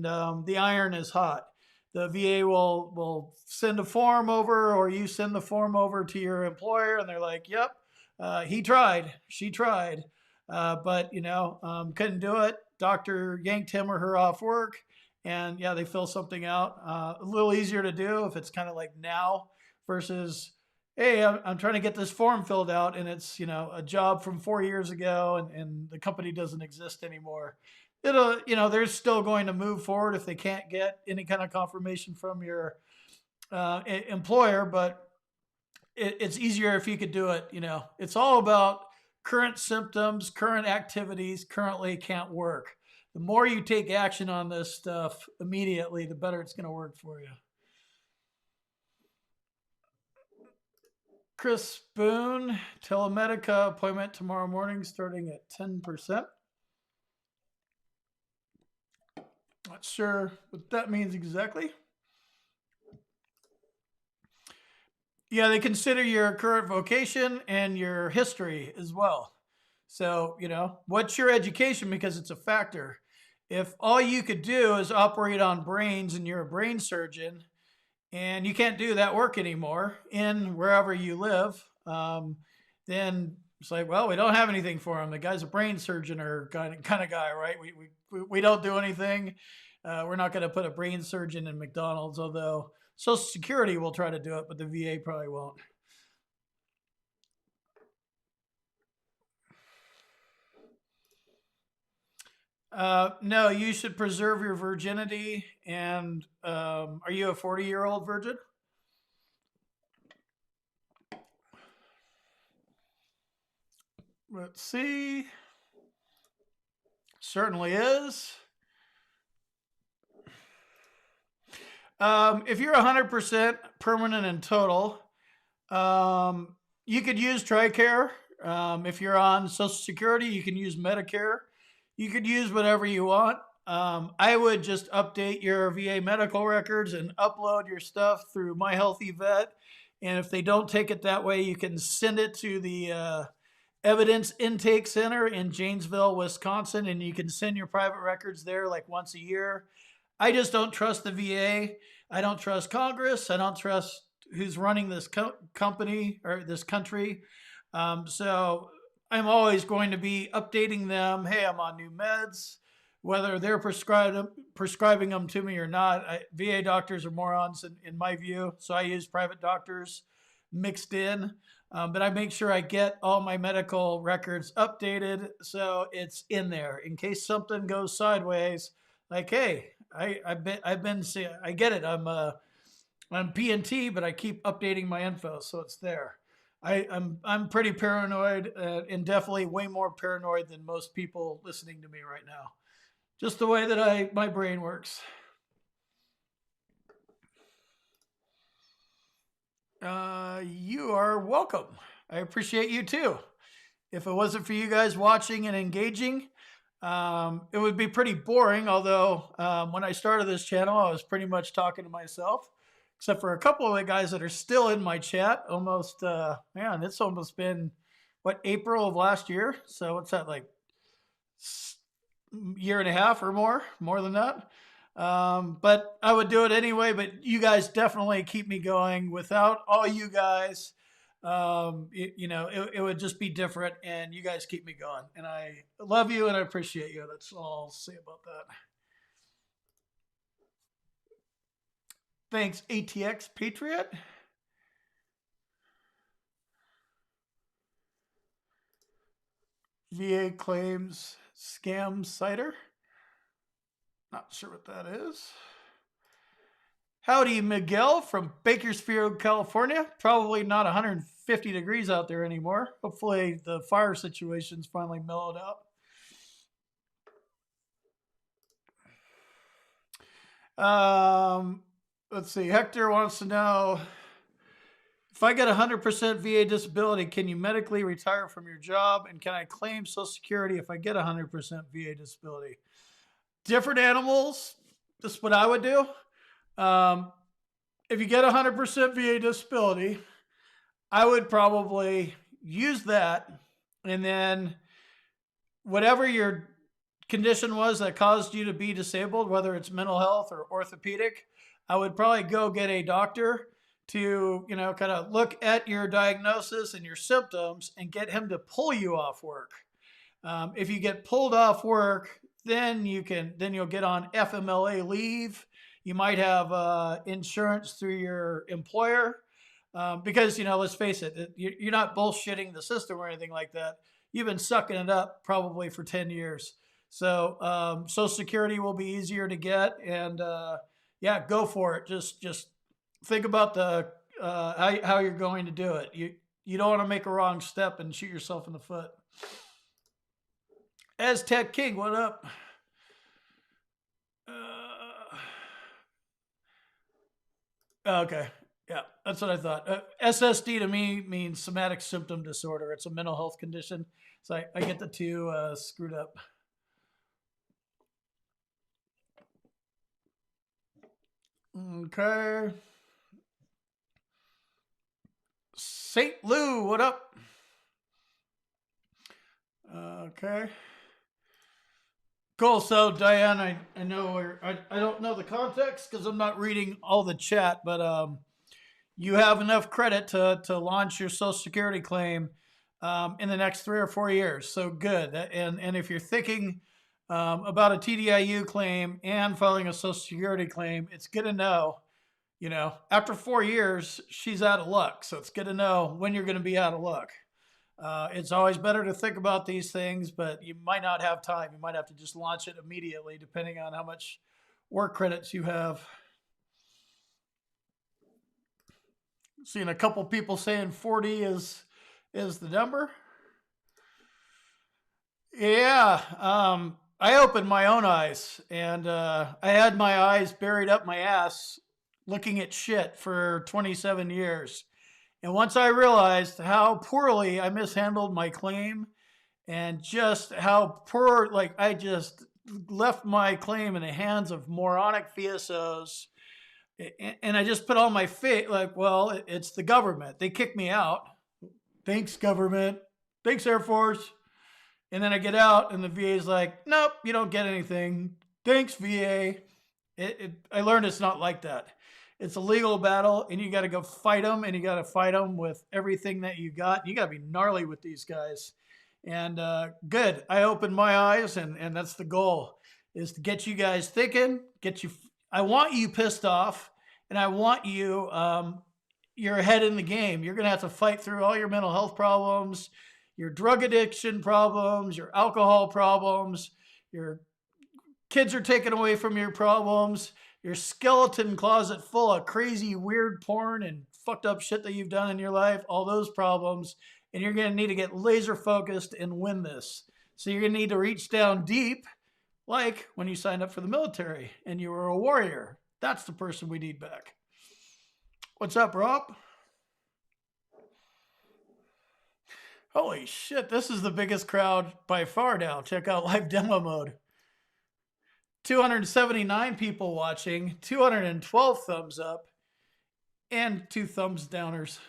the iron is hot. The VA will send a form over, or you send the form over to your employer, and they're like, yep, he tried, she tried, but couldn't do it. Doctor yanked him or her off work, and yeah, they fill something out. A little easier to do if it's kind of like now versus, hey, I'm trying to get this form filled out, and it's a job from 4 years ago, and the company doesn't exist anymore. They're still going to move forward if they can't get any kind of confirmation from your employer, but it's easier if you could do it. It's all about current symptoms, current activities, currently can't work. The more you take action on this stuff immediately, the better it's going to work for you. Chris Spoon, Telemedica appointment tomorrow morning starting at 10%. Not sure what that means exactly. Yeah, they consider your current vocation and your history as well. So, what's your education? Because it's a factor. If all you could do is operate on brains and you're a brain surgeon and you can't do that work anymore in wherever you live, then it's like, well, we don't have anything for him. The guy's a brain surgeon or kind of guy, right? We don't do anything. We're not going to put a brain surgeon in McDonald's, although Social Security will try to do it, but the VA probably won't. No, you should preserve your virginity. And are you a 40-year-old virgin? Let's see. Certainly is. If you're 100% permanent and total, you could use TRICARE. If you're on Social Security, you can use Medicare. You could use whatever you want. I would just update your VA medical records and upload your stuff through My Healthy Vet. And if they don't take it that way, you can send it to the Evidence Intake Center in Janesville, Wisconsin, and you can send your private records there like once a year. I just don't trust the VA. I don't trust Congress. I don't trust who's running this company or this country. So I'm always going to be updating them. Hey, I'm on new meds, whether they're prescribing them to me or not. VA doctors are morons in my view. So I use private doctors mixed in. But I make sure I get all my medical records updated so it's in there in case something goes sideways. Like, hey, I get it. I'm P&T, but I keep updating my info so it's there. I'm pretty paranoid and definitely way more paranoid than most people listening to me right now. Just the way that my brain works. You are welcome. I appreciate you too. If it wasn't for you guys watching and engaging, it would be pretty boring. Although when I started this channel, I was pretty much talking to myself, except for a couple of the guys that are still in my chat. Almost, man, it's almost been what, April of last year. So what's that, like year and a half or more than that. But I would do it anyway. But you guys definitely keep me going. Without all you guys, it would just be different. And you guys keep me going. And I love you and I appreciate you. That's all I'll say about that. Thanks, ATX Patriot. VA claims scam cider. Not sure what that is. Howdy, Miguel from Bakersfield, California. Probably not 150 degrees out there anymore. Hopefully the fire situation's finally mellowed out. Let's see. Hector wants to know, if I get 100% VA disability, can you medically retire from your job? And can I claim Social Security if I get 100% VA disability? Different animals. This is what I would do. If you get 100% VA disability, I would probably use that, and then whatever your condition was that caused you to be disabled, whether it's mental health or orthopedic, I would probably go get a doctor to, kind of look at your diagnosis and your symptoms and get him to pull you off work. If you get pulled off work, then you'll get on FMLA leave. You might have insurance through your employer, because, let's face it, you're not bullshitting the system or anything like that. You've been sucking it up probably for 10 years. So Social Security will be easier to get, and yeah, go for it. Just think about the how you're going to do it. You don't want to make a wrong step and shoot yourself in the foot. Aztec King, what up? Okay, yeah, that's what I thought. SSD to me means somatic symptom disorder. It's a mental health condition. So I get the two screwed up. Okay. St. Lou, what up? Okay. Cool. So Diane, I know I don't know the context because I'm not reading all the chat, but you have enough credit to launch your Social Security claim in the next 3 or 4 years. So good. And if you're thinking about a TDIU claim and filing a Social Security claim, it's good to know, after 4 years, she's out of luck. So it's good to know when you're going to be out of luck. It's always better to think about these things, but you might not have time. You might have to just launch it immediately, depending on how much work credits you have. Seeing a couple people saying 40 is the number. Yeah, I opened my own eyes, and I had my eyes buried up my ass looking at shit for 27 years. And once I realized how poorly I mishandled my claim and just how poor, I just left my claim in the hands of moronic VSOs. And I just put on my face, well, it's the government. They kicked me out. Thanks, government. Thanks, Air Force. And then I get out and the VA is like, nope, you don't get anything. Thanks, VA. I learned it's not like that. It's a legal battle, and you got to go fight them, and you got to fight them with everything that you got. You got to be gnarly with these guys. And good. I opened my eyes, and that's the goal, is to get you guys thinking, I want you pissed off, and I want you, you're ahead in the game. You're going to have to fight through all your mental health problems, your drug addiction problems, your alcohol problems, your kids are taken away from your problems, your skeleton closet full of crazy, weird porn and fucked up shit that you've done in your life, all those problems. And you're going to need to get laser focused and win this. So you're going to need to reach down deep, like when you signed up for the military and you were a warrior. That's the person we need back. What's up, Rob? Holy shit, this is the biggest crowd by far now. Check out live demo mode. 279 people watching, 212 thumbs up, and 2 thumbs downers.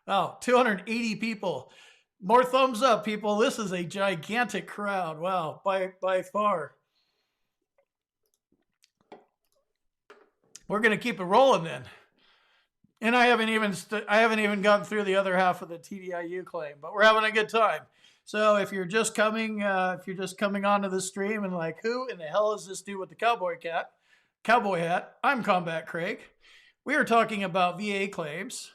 Wow, 280 people. More thumbs up, people. This is a gigantic crowd. Wow, by far. We're going to keep it rolling then. And I haven't even gotten through the other half of the TDIU claim, but we're having a good time. So if you're just coming onto the stream and like, who in the hell is this dude with the cowboy hat? I'm Combat Craig. We are talking about VA claims.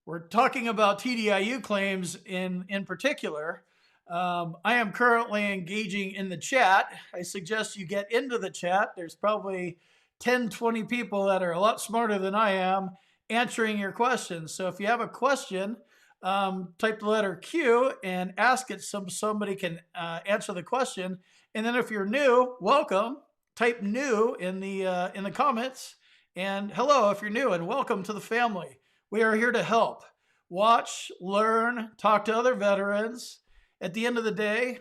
We're talking about TDIU claims in particular. I am currently engaging in the chat. I suggest you get into the chat. There's probably 10, 20 people that are a lot smarter than I am answering your questions. So if you have a question, type the letter Q and ask it so somebody can answer the question. And then if you're new, welcome. Type new in the comments. And hello if you're new, and welcome to the family. We are here to help. Watch, learn, talk to other veterans. At the end of the day,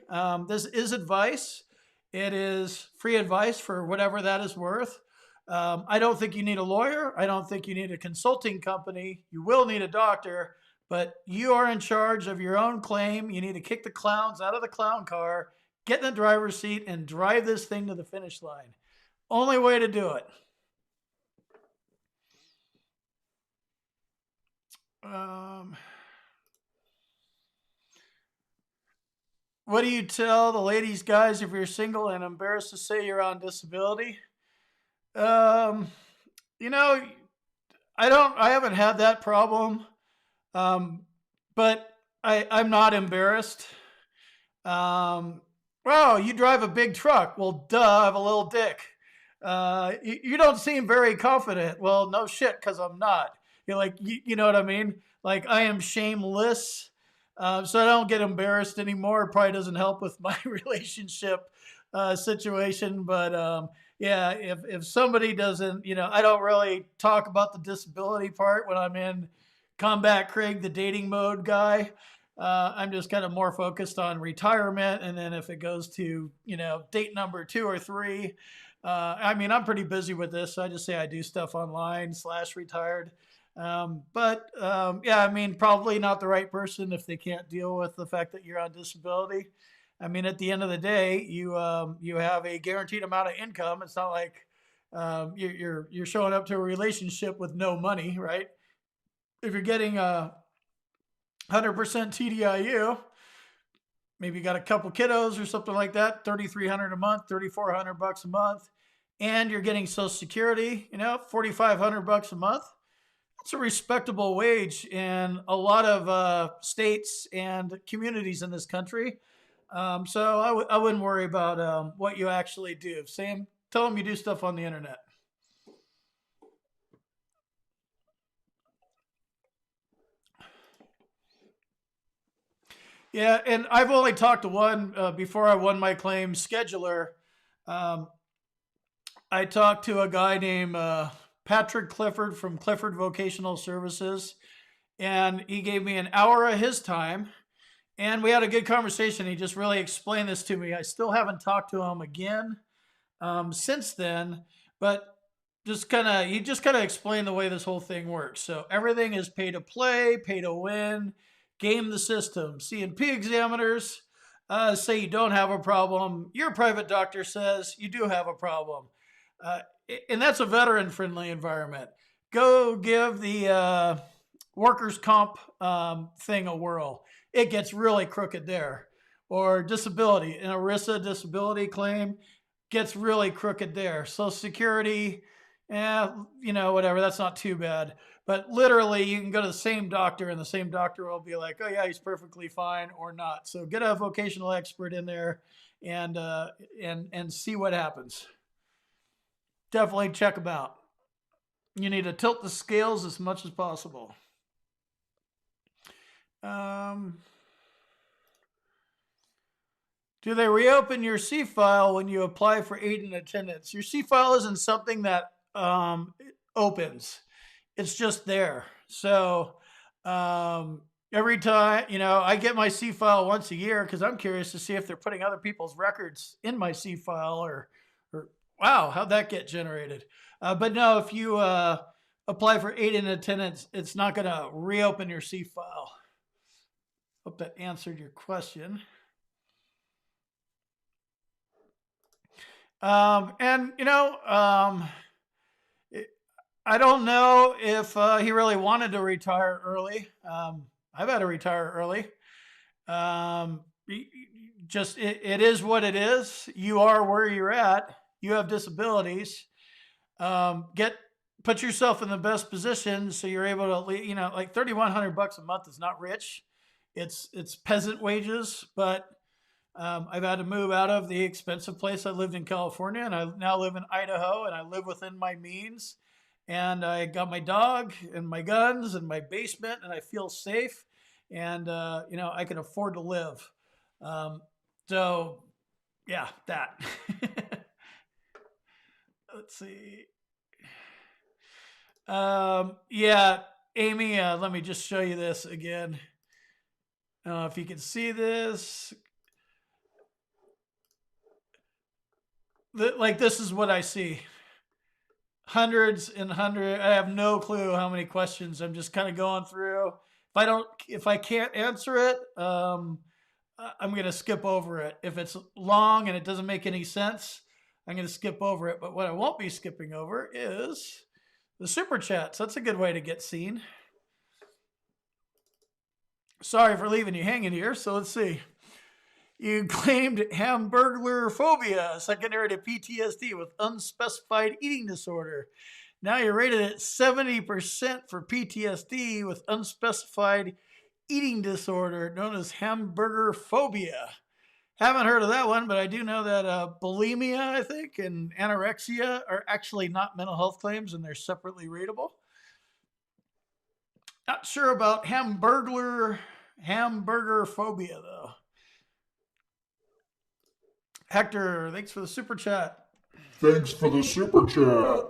this is advice. It is free advice for whatever that is worth. I don't think you need a lawyer. I don't think you need a consulting company. You will need a doctor, but you are in charge of your own claim. You need to kick the clowns out of the clown car, get in the driver's seat, and drive this thing to the finish line. Only way to do it. What do you tell the ladies, guys, if you're single and embarrassed to say you're on disability? You know, I haven't had that problem. But I'm not embarrassed. Wow, you drive a big truck. Well, duh, I have a little dick. You don't seem very confident. Well, no shit, because I'm not. You're like, you know what I mean? Like, I am shameless. So I don't get embarrassed anymore. It probably doesn't help with my relationship situation. But yeah, if somebody doesn't, I don't really talk about the disability part when I'm in Combat Craig, the dating mode guy. I'm just kind of more focused on retirement. And then if it goes to, date number 2 or 3, I'm pretty busy with this. So I just say I do stuff online /retired. Probably not the right person if they can't deal with the fact that you're on disability. At the end of the day, you have a guaranteed amount of income. It's not like you're showing up to a relationship with no money, right? If you're getting 100% TDIU, maybe you got a couple kiddos or something like that, $3,300 a month, $3,400 a month, and you're getting Social Security, $4,500 a month. That's a respectable wage in a lot of states and communities in this country. So I wouldn't worry about what you actually do. Sam, tell them you do stuff on the internet. Yeah, and I've only talked to one before I won my claim scheduler. I talked to a guy named Patrick Clifford from Clifford Vocational Services, and he gave me an hour of his time, and we had a good conversation. He just really explained this to me. I still haven't talked to him again since then, but he just kind of explained the way this whole thing works. So everything is pay to play, pay to win, game the system. C&P examiners say you don't have a problem. Your private doctor says you do have a problem. And that's a veteran-friendly environment. Go give the workers' comp thing a whirl. It gets really crooked there. Or disability, an ERISA disability claim gets really crooked there. Social Security, whatever, that's not too bad. But literally, you can go to the same doctor, and the same doctor will be like, "Oh yeah, he's perfectly fine," or not. So get a vocational expert in there, and see what happens. Definitely check them out. You need to tilt the scales as much as possible. Do they reopen your C file when you apply for aid and attendance? Your C file isn't something that opens. It's just there. So every time, I get my C file once a year because I'm curious to see if they're putting other people's records in my C file or wow, how'd that get generated? But no, if you apply for aid and attendance, it's not going to reopen your C file. Hope that answered your question. I don't know if he really wanted to retire early. I've had to retire early. It is what it is. You are where you're at. You have disabilities. Put yourself in the best position so you're able to, like $3,100 a month is not rich. It's peasant wages, but I've had to move out of the expensive place I lived in California, and I now live in Idaho, and I live within my means. And I got my dog and my guns and my basement, and I feel safe, and I can afford to live. So, yeah, that. Let's see. Yeah, Amy, let me just show you this again. If you can see this. This is what I see. Hundreds and hundreds. I have no clue how many questions. I'm just kind of going through. If I can't answer it, I'm going to skip over it. If it's long and it doesn't make any sense, I'm going to skip over it. But what I won't be skipping over is the super chats. That's a good way to get seen. Sorry for leaving you hanging here. So let's see. You claimed hamburger phobia, secondary to PTSD with unspecified eating disorder. Now you're rated at 70% for PTSD with unspecified eating disorder known as hamburger phobia. Haven't heard of that one, but I do know that bulimia, I think, and anorexia are actually not mental health claims, and they're separately rateable. Not sure about hamburger phobia, though. Hector, thanks for the super chat. Thanks for the super chat.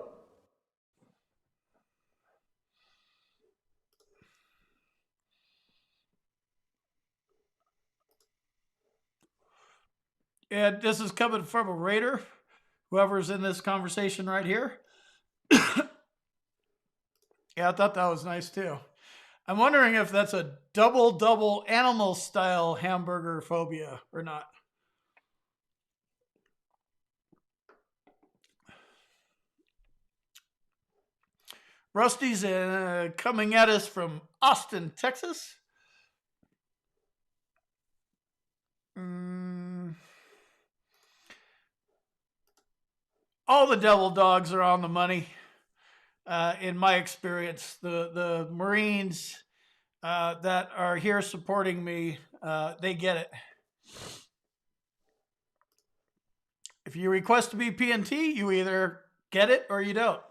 And this is coming from a raider, whoever's in this conversation right here. Yeah, I thought that was nice too. I'm wondering if that's a double animal style hamburger phobia or not. Rusty's coming at us from Austin, Texas. All the devil dogs are on the money. In my experience, the Marines that are here supporting me, they get it. If you request to be PNT, you either get it or you don't.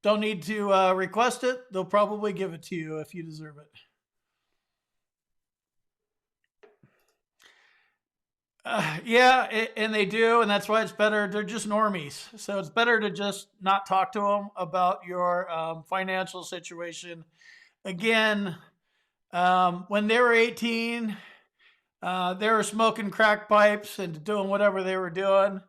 Don't need to request it. They'll probably give it to you if you deserve it. And they do, and that's why it's better. They're just normies, so it's better to just not talk to them about your financial situation. Again, when they were 18, they were smoking crack pipes and doing whatever they were doing,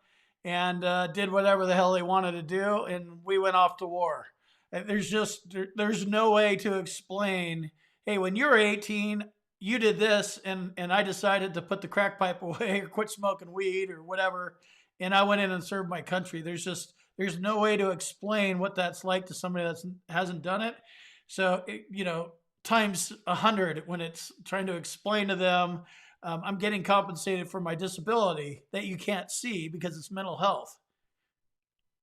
and did whatever the hell they wanted to do, and we went off to war. There's no way to explain, hey, when you're 18, you did this, and I decided to put the crack pipe away or quit smoking weed or whatever, and I went in and served my country. There's no way to explain what that's like to somebody that hasn't done it. So, times 100 when it's trying to explain to them, I'm getting compensated for my disability that you can't see because it's mental health.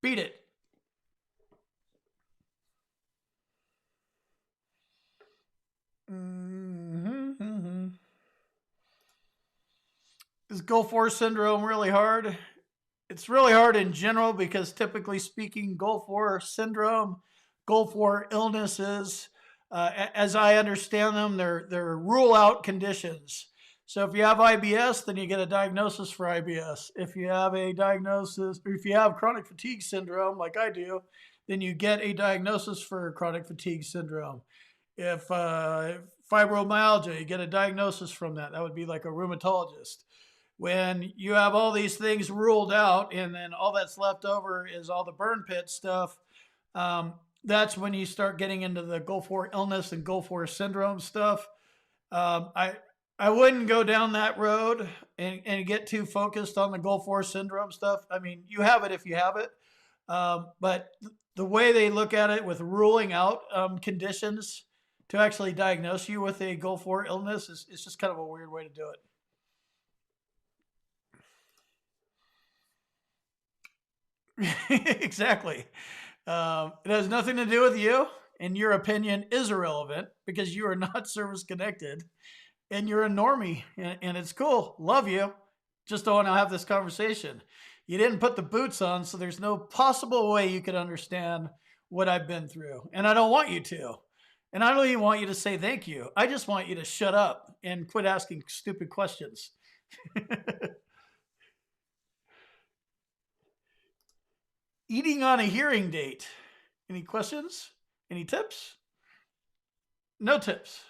Beat it. Is Gulf War syndrome really hard? It's really hard in general because typically speaking, Gulf War syndrome, Gulf War illnesses, as I understand them, they're rule out conditions. So if you have IBS, then you get a diagnosis for IBS. If you have a diagnosis, or if you have chronic fatigue syndrome, like I do, then you get a diagnosis for chronic fatigue syndrome. If fibromyalgia, you get a diagnosis from that. That would be like a rheumatologist. When you have all these things ruled out and then all that's left over is all the burn pit stuff, that's when you start getting into the Gulf War illness and Gulf War syndrome stuff. I wouldn't go down that road and get too focused on the Gulf War syndrome stuff. I mean, you have it if you have it, but the way they look at it with ruling out conditions to actually diagnose you with a Gulf War illness is just kind of a weird way to do it. Exactly. It has nothing to do with you, and your opinion is irrelevant because you are not service connected and you're a normie, and it's cool. Love you. Just don't want to have this conversation. You didn't put the boots on, so there's no possible way you could understand what I've been through, and I don't want you to. And I don't even want you to say thank you. I just want you to shut up and quit asking stupid questions. Eating on a hearing date. Any questions? Any tips? No tips.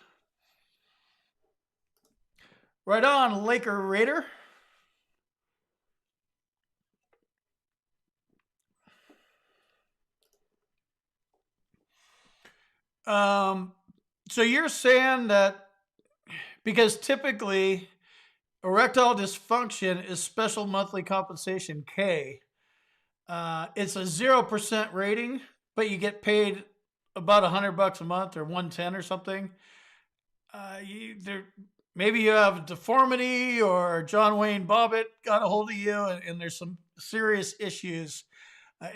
Right on, Laker Raider. So you're saying that because typically erectile dysfunction is special monthly compensation K. It's a 0% rating, but you get paid about $100 a month or 110 or something. Maybe you have a deformity or John Wayne Bobbitt got a hold of you and there's some serious issues.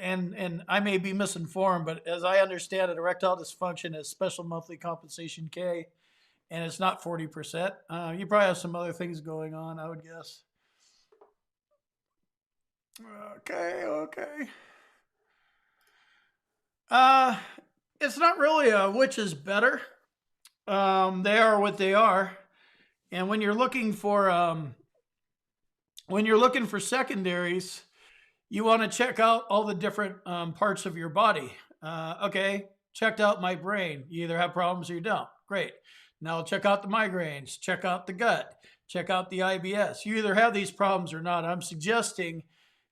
And I may be misinformed, but as I understand it, erectile dysfunction is special monthly compensation K, and it's not 40%. You probably have some other things going on, I would guess. Okay. It's not really which is better. They are what they are, and when you're looking for secondaries, you want to check out all the different parts of your body. Okay, checked out my brain. You either have problems or you don't. Great. Now check out the migraines. Check out the gut. Check out the IBS. You either have these problems or not. I'm suggesting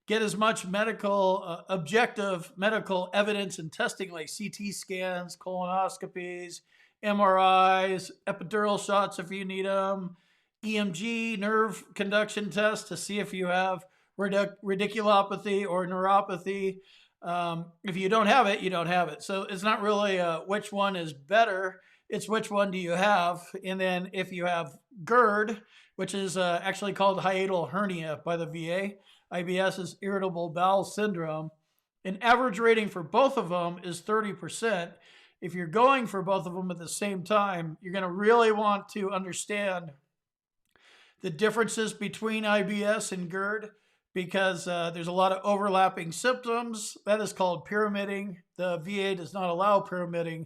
get as much medical, objective medical evidence and testing like CT scans, colonoscopies, MRIs, epidural shots if you need them, EMG, nerve conduction tests to see if you have radiculopathy or neuropathy. If you don't have it, you don't have it. So it's not really which one is better. It's which one do you have. And then if you have GERD, which is actually called hiatal hernia by the VA, IBS is irritable bowel syndrome. An average rating for both of them is 30%. If you're going for both of them at the same time, you're going to really want to understand the differences between IBS and GERD because there's a lot of overlapping symptoms. That is called pyramiding. The VA does not allow pyramiding.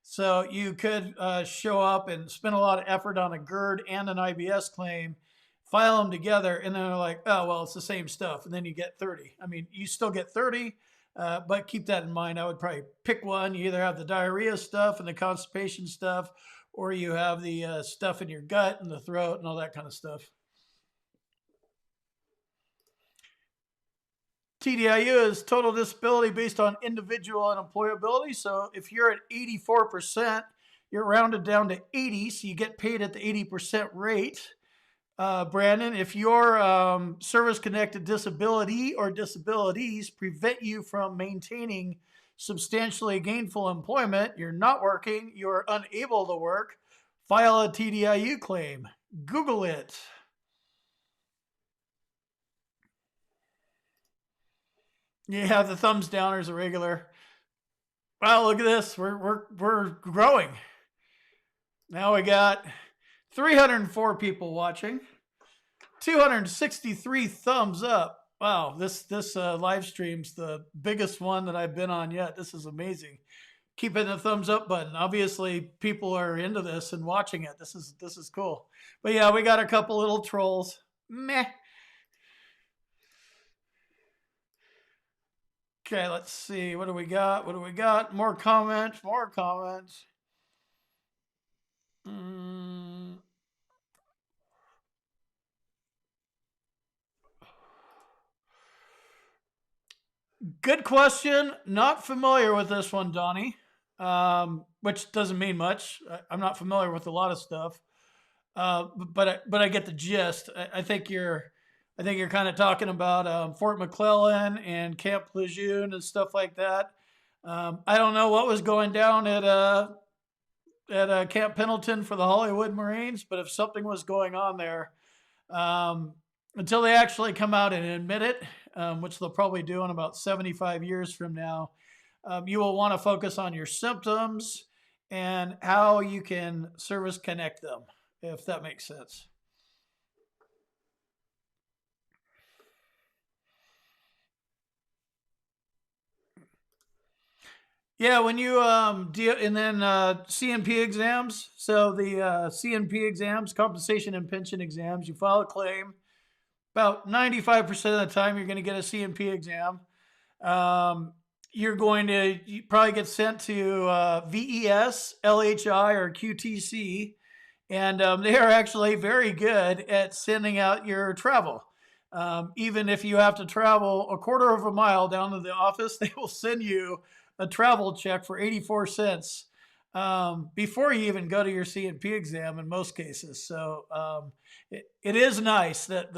So you could show up and spend a lot of effort on a GERD and an IBS claim, file them together, and then they're like, oh, well, it's the same stuff. And then you get 30. I mean, you still get 30, but keep that in mind. I would probably pick one. You either have the diarrhea stuff and the constipation stuff, or you have the stuff in your gut and the throat and all that kind of stuff. TDIU is total disability based on individual unemployability. So if you're at 84%, you're rounded down to 80, so you get paid at the 80% rate. Brandon, if your service-connected disability or disabilities prevent you from maintaining substantially gainful employment, you're not working, you're unable to work, file a TDIU claim. Google it. Yeah, the thumbs downers are regular. Wow, look at this. We're growing. Now we got 304 people watching, 263 thumbs up. Wow, this live stream's the biggest one that I've been on yet. This is amazing. Keep hitting the thumbs up button. Obviously, people are into this and watching it. This is cool. But yeah, we got a couple little trolls. Meh. Okay, let's see. What do we got? What do we got? More comments. More comments. Good question. Not familiar with this one, Donnie. Which doesn't mean much. I'm not familiar with a lot of stuff, but I get the gist. I think you're kind of talking about Fort McClellan and Camp Lejeune and stuff like that. I don't know what was going down at Camp Pendleton for the Hollywood Marines, but if something was going on there, until they actually come out and admit it, which they'll probably do in about 75 years from now, you will want to focus on your symptoms and how you can service connect them, if that makes sense. Yeah, when you deal, and then CNP exams. So the CNP exams, compensation and pension exams, you file a claim. About 95% of the time, you're going to get a CNP exam. You're going to probably get sent to VES, LHI, or QTC, and they are actually very good at sending out your travel. Even if you have to travel a quarter of a mile down to the office, they will send you a travel check for 84 cents before you even go to your CNP exam in most cases. So it is nice that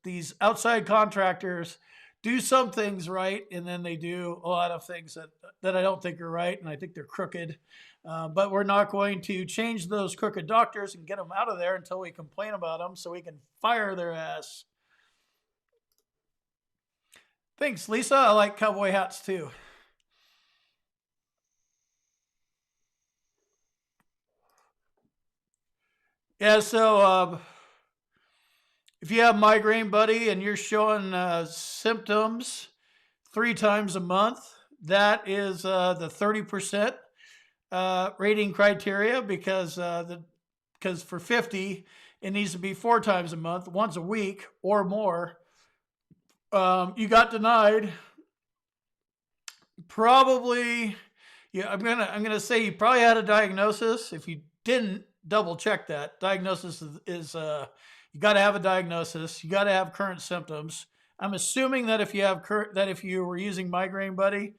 these outside contractors do some things right, and then they do a lot of things that I don't think are right, and I think they're crooked. But we're not going to change those crooked doctors and get them out of there until we complain about them so we can fire their ass. Thanks, Lisa. I like cowboy hats too. Yeah, so if you have migraine, buddy, and you're showing symptoms 3 times a month, that is the 30% rating criteria, because for 50, it needs to be 4 times a month, once a week or more. You got denied. Probably, yeah. I'm gonna say you probably had a diagnosis. If you didn't, double check that. Diagnosis is you got to have a diagnosis. You got to have current symptoms. I'm assuming that if you were using Migraine Buddy,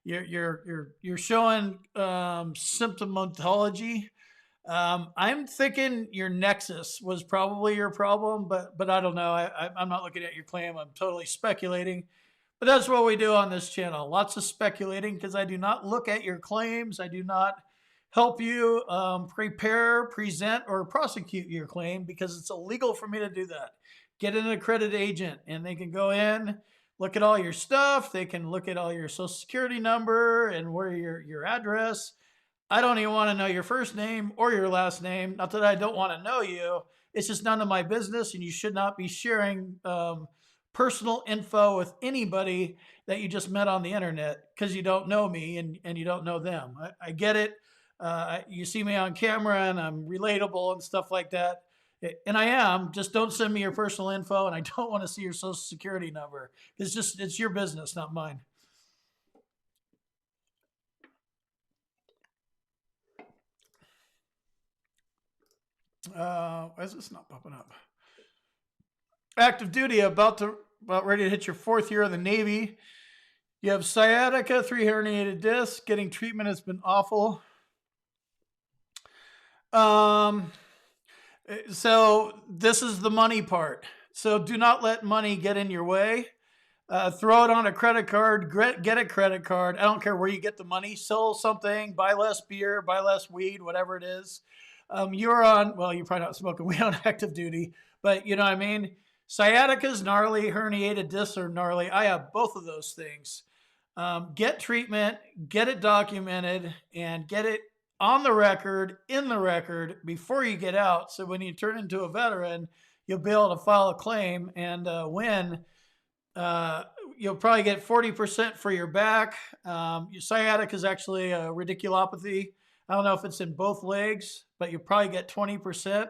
you're showing symptomatology. I'm thinking your nexus was probably your problem, but I don't know. I'm not looking at your claim. I'm totally speculating. But that's what we do on this channel. Lots of speculating, because I do not look at your claims. I do not help you prepare, present, or prosecute your claim, because it's illegal for me to do that. Get an accredited agent, and they can go in, look at all your stuff. They can look at all your social security number and where your address. I don't even want to know your first name or your last name. Not that I don't want to know you. It's just none of my business, and you should not be sharing personal info with anybody that you just met on the internet, because you don't know me and you don't know them. I get it. You see me on camera and I'm relatable and stuff like that. And I am. Just don't send me your personal info, and I don't want to see your social security number. It's your business, not mine. Why is this not popping up? Active duty, about ready to hit your 4th year of the Navy. You have sciatica, 3 herniated discs. Getting treatment has been awful. So this is the money part. So do not let money get in your way. Throw it on a credit card. Get a credit card. I don't care where you get the money. Sell something. Buy less beer. Buy less weed. Whatever it is. You're probably not smoking weed on active duty, but you know what I mean? Sciatica's gnarly. Herniated discs are gnarly. I have both of those things. Get treatment. Get it documented, and get it on the record, in the record, before you get out. So when you turn into a veteran, you'll be able to file a claim and win. You'll probably get 40% for your back. Your sciatic is actually a radiculopathy. I don't know if it's in both legs, but you'll probably get 20%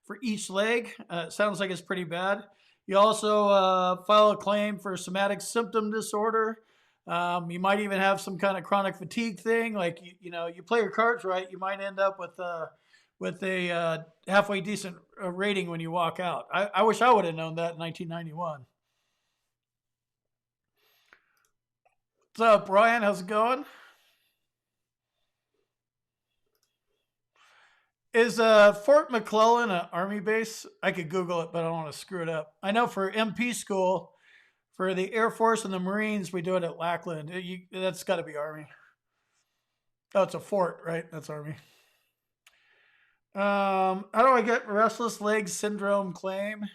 for each leg. It sounds like it's pretty bad. You also file a claim for somatic symptom disorder. You might even have some kind of chronic fatigue thing. Like, you play your cards right, you might end up with a halfway decent rating when you walk out. I wish I would have known that in 1991. What's up, Brian? How's it going? Is Fort McClellan an Army base? I could Google it, but I don't want to screw it up. I know for MP school, for the Air Force and the Marines, we do it at Lackland. That's got to be Army. Oh, it's a fort, right? That's Army. How do I get restless leg syndrome claim?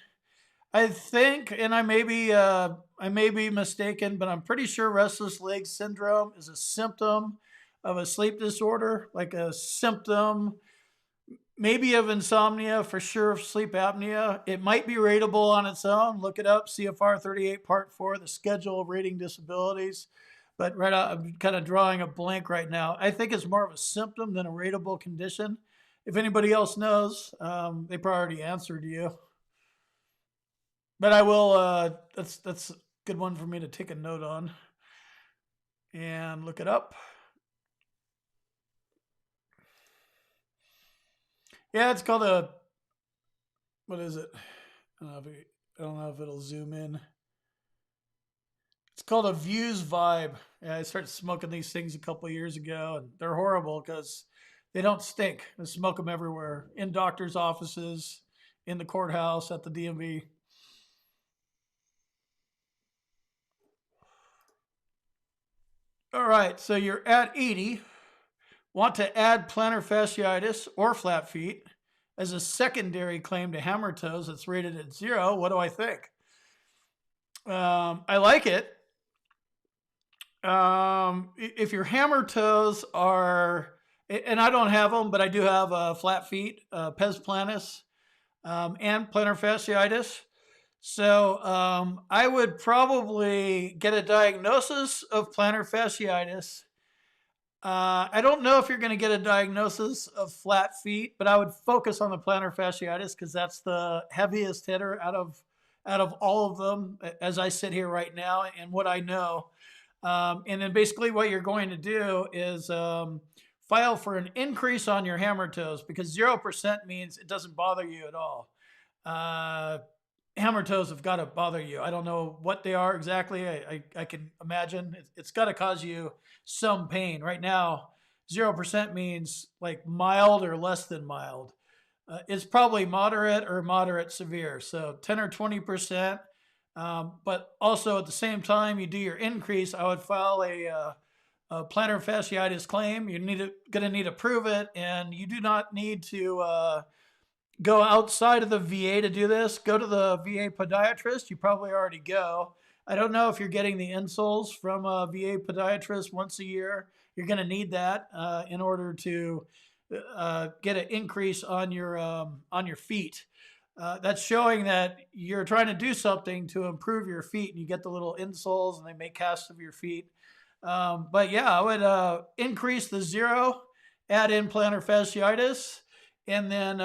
I think, and I may be mistaken, but I'm pretty sure restless leg syndrome is a symptom of a sleep disorder, like a symptom maybe of insomnia, for sure of sleep apnea. It might be rateable on its own. Look it up, CFR 38 Part 4, the schedule of rating disabilities. But right now, I'm kind of drawing a blank right now. I think it's more of a symptom than a rateable condition. If anybody else knows, they probably already answered you. But I will, that's a good one for me to take a note on and look it up. Yeah, it's called what is it? I don't know if it'll zoom in. It's called a Views Vibe. Yeah, I started smoking these things a couple of years ago, and they're horrible because they don't stink. I smoke them everywhere, in doctors' offices, in the courthouse, at the DMV. All right, so you're at 80. Want to add plantar fasciitis or flat feet as a secondary claim to hammer toes that's rated at 0. What do I think? I like it. If your hammer toes are, and I don't have them, but I do have flat feet, pes planus, and plantar fasciitis. So I would probably get a diagnosis of plantar fasciitis. I don't know if you're going to get a diagnosis of flat feet, but I would focus on the plantar fasciitis because that's the heaviest hitter out of all of them as I sit here right now and what I know. And then basically what you're going to do is file for an increase on your hammer toes because 0% means it doesn't bother you at all. Hammer toes have got to bother you. I don't know what they are exactly. I can imagine it's got to cause you some pain. Right now, 0% means like mild or less than mild. It's probably moderate or moderate severe. So 10 or 20%. But also at the same time you do your increase, I would file a plantar fasciitis claim. You're going to need to prove it, and you do not need to go outside of the VA to do this. Go to the VA podiatrist. You probably already go. I don't know if you're getting the insoles from a VA podiatrist once a year. You're going to need that in order to get an increase on your feet. That's showing that you're trying to do something to improve your feet, and you get the little insoles, and they make casts of your feet. But yeah, I would increase the 0, add in plantar fasciitis, and then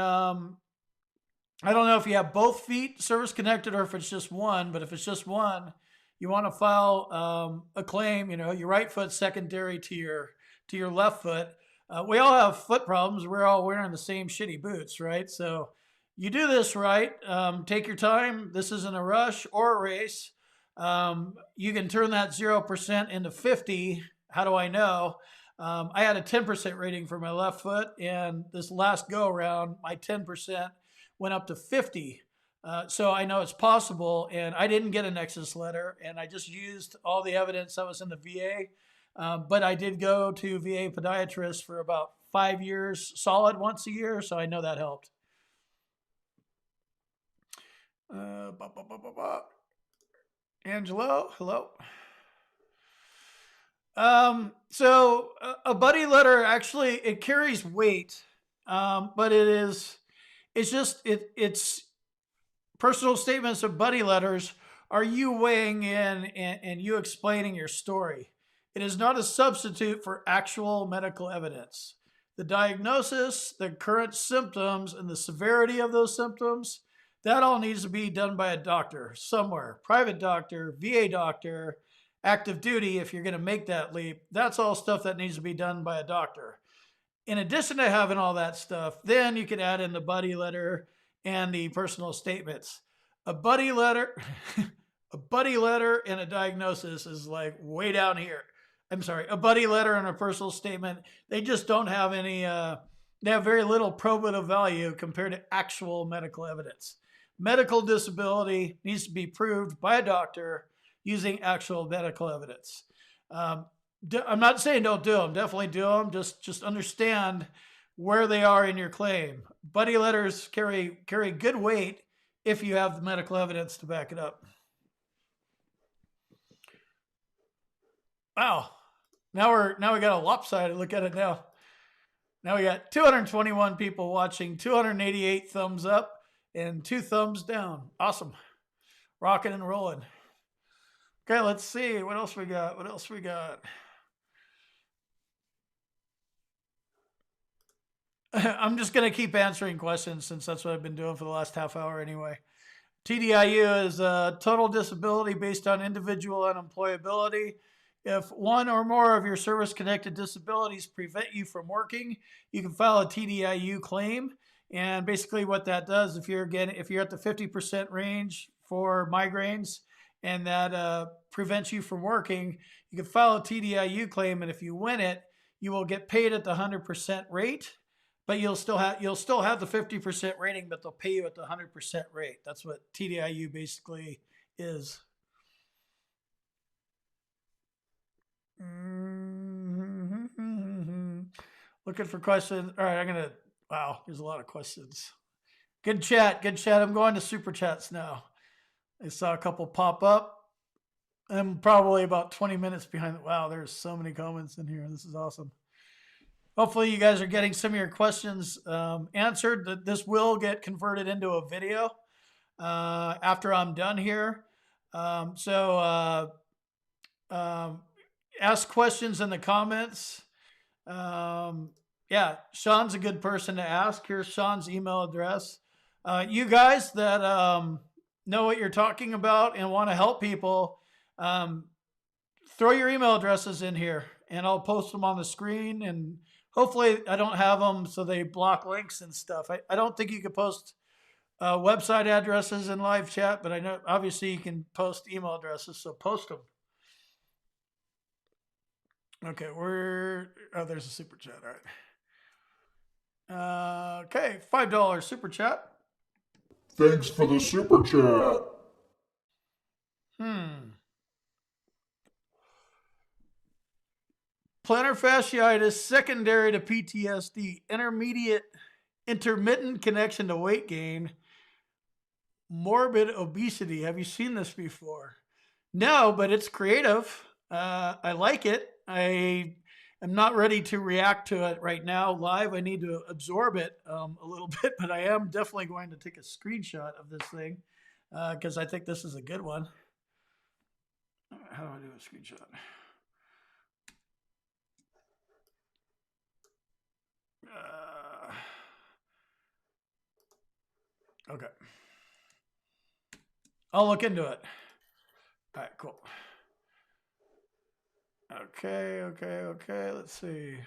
I don't know if you have both feet service connected or if it's just one, but if it's just one, you want to file a claim, your right foot secondary to your left foot. We all have foot problems. We're all wearing the same shitty boots, right? So you do this right. Take your time. This isn't a rush or a race. You can turn that 0% into 50. How do I know? I had a 10% rating for my left foot, and this last go around, my 10% went up to 50. So I know it's possible, and I didn't get a nexus letter, and I just used all the evidence that was in the VA. But I did go to VA podiatrist for about 5 years, solid once a year, so I know that helped. Angelo, hello. So a buddy letter actually it carries weight, but it's personal statements of buddy letters are you weighing in and you explaining your story. It is not a substitute for actual medical evidence. The diagnosis, the current symptoms, and the severity of those symptoms, that all needs to be done by a doctor somewhere, private doctor, VA doctor, active duty, if you're going to make that leap. That's all stuff that needs to be done by a doctor. In addition to having all that stuff, then you can add in the buddy letter and the personal statements. A buddy letter, a buddy letter and a diagnosis is like way down here. I'm sorry, a buddy letter and a personal statement, they just don't have any, they have very little probative value compared to actual medical evidence. Medical disability needs to be proved by a doctor using actual medical evidence. I'm not saying don't do them. Definitely do them. Just understand where they are in your claim. Buddy letters carry good weight if you have the medical evidence to back it up. Wow. Now we got a lopsided look at it now. Now we got 221 people watching, 288 thumbs up, and 2 thumbs down. Awesome. Rocking and rolling. Okay, let's see. What else we got? I'm just going to keep answering questions since that's what I've been doing for the last half hour anyway. TDIU is a total disability based on individual unemployability. If one or more of your service-connected disabilities prevent you from working, you can file a TDIU claim. And basically what that does, if you're at the 50% range for migraines and that prevents you from working, you can file a TDIU claim. And if you win it, you will get paid at the 100% rate. But you'll still have the 50% rating, but they'll pay you at the 100% rate. That's what TDIU basically is. Looking for questions. All right, wow, there's a lot of questions. Good chat. I'm going to super chats now. I saw a couple pop up. I'm probably about 20 minutes behind. Wow, there's so many comments in here. This is awesome. Hopefully you guys are getting some of your questions answered. This will get converted into a video after I'm done here. Ask questions in the comments. Yeah, Sean's a good person to ask. Here's Sean's email address. You guys that know what you're talking about and want to help people, throw your email addresses in here and I'll post them on the screen. And hopefully I don't have them so they block links and stuff. I don't think you could post website addresses in live chat, but I know obviously you can post email addresses, so post them. Okay, there's a super chat. All right. Okay, $5 super chat. Thanks for the super chat. Plantar fasciitis secondary to PTSD, intermittent connection to weight gain, morbid obesity. Have you seen this before? No, but it's creative. I like it. I am not ready to react to it right now live. I need to absorb it a little bit, but I am definitely going to take a screenshot of this thing because I think this is a good one. How do I do a screenshot? Okay. I'll look into it. All right, cool. Okay. Let's see.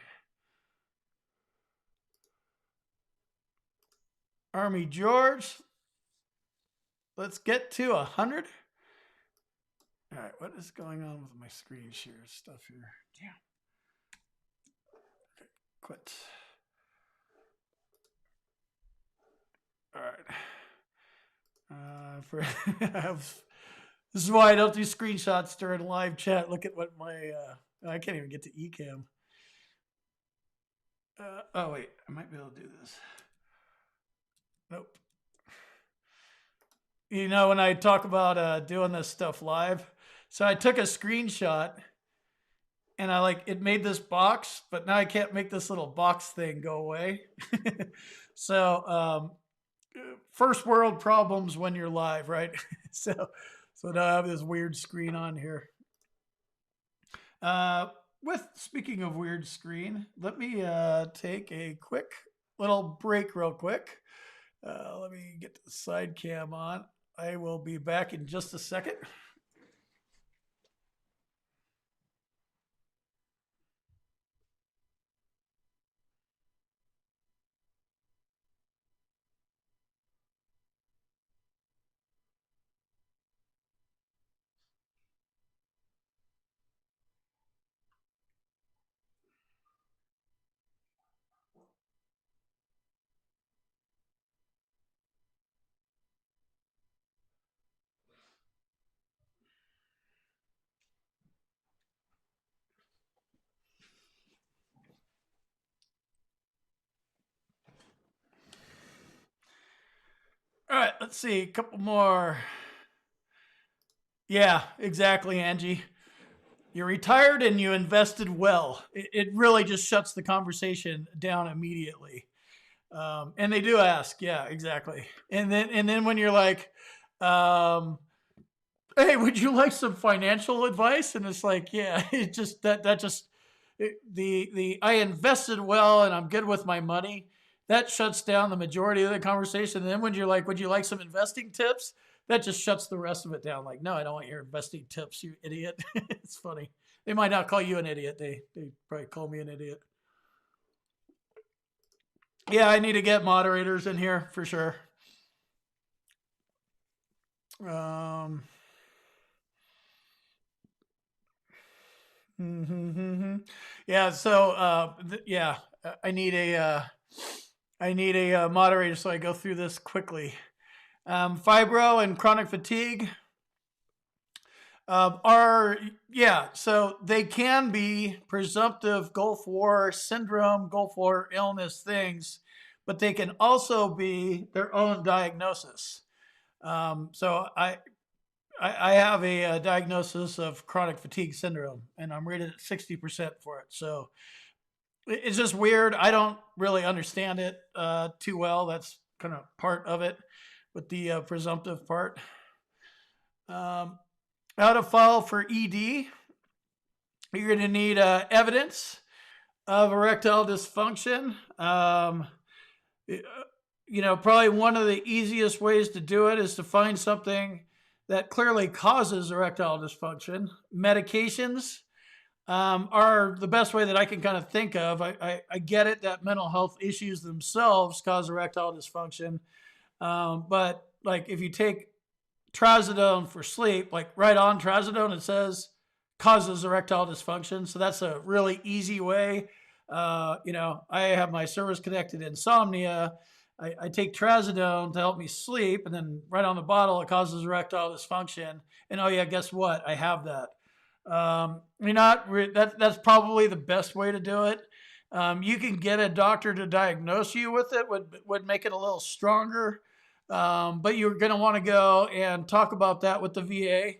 Army George. Let's get to 100. All right, what is going on with my screen share stuff here? Damn. Okay, quit. All right. This is why I don't do screenshots during live chat. Look at what my I can't even get to eCam. Oh wait, I might be able to do this. Nope. You know, when I talk about doing this stuff live, so I took a screenshot and I like it made this box, but now I can't make this little box thing go away. So first world problems when you're live, right? So now I have this weird screen on here. With speaking of weird screen, let me take a quick little break real quick. Let me get the side cam on. I will be back in just a second. All right, let's see, a couple more. Yeah, exactly, Angie. You're retired and you invested well. It really just shuts the conversation down immediately. And they do ask, yeah, exactly. And then when you're like, um, hey, would you like some financial advice? And it's like, yeah, it just that just the I invested well and I'm good with my money. That shuts down the majority of the conversation. And then when you're like, would you like some investing tips? That just shuts the rest of it down. Like, no, I don't want your investing tips, you idiot. It's funny. They might not call you an idiot. They probably call me an idiot. Yeah, I need to get moderators in here for sure. Um, yeah. So yeah, I need a moderator so I go through this quickly. Fibro and chronic fatigue are, yeah, so they can be presumptive Gulf War syndrome, Gulf War illness things, but they can also be their own diagnosis. So I have a diagnosis of chronic fatigue syndrome, and I'm rated at 60% for it. So it's just weird. I don't really understand it too well. That's kind of part of it with the presumptive part. How to file for ED. You're going to need evidence of erectile dysfunction. Probably one of the easiest ways to do it is to find something that clearly causes erectile dysfunction. Medications are the best way that I can kind of think of. I get it that mental health issues themselves cause erectile dysfunction. But like if you take trazodone for sleep, like right on trazodone, it says causes erectile dysfunction. So that's a really easy way. I have my service connected insomnia. I take trazodone to help me sleep, and then right on the bottle, it causes erectile dysfunction. And oh yeah, guess what? I have that. That's probably the best way to do it. You can get a doctor to diagnose you with it, would make it a little stronger. But you're going to want to go and talk about that with the VA.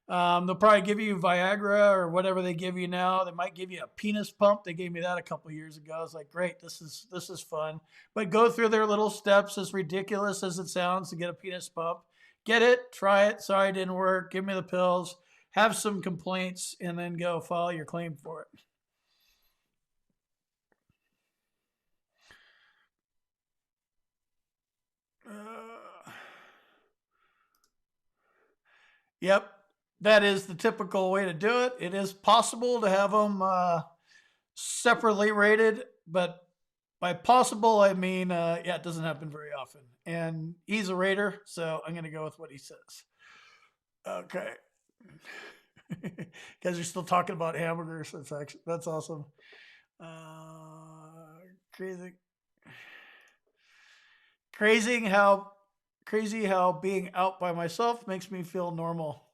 They'll probably give you Viagra or whatever they give you now. They might give you a penis pump. They gave me that a couple of years ago. I was like, great, this is fun. But go through their little steps, as ridiculous as it sounds, to get a penis pump. Get it, try it. Sorry, it didn't work. Give me the pills. Have some complaints, and then go file your claim for it. Yep, that is the typical way to do it. It is possible to have them separately rated, but by possible, I mean, yeah, it doesn't happen very often. And he's a rater, so I'm going to go with what he says. Okay. Guys are still talking about hamburgers. That's awesome. Crazy how being out by myself makes me feel normal.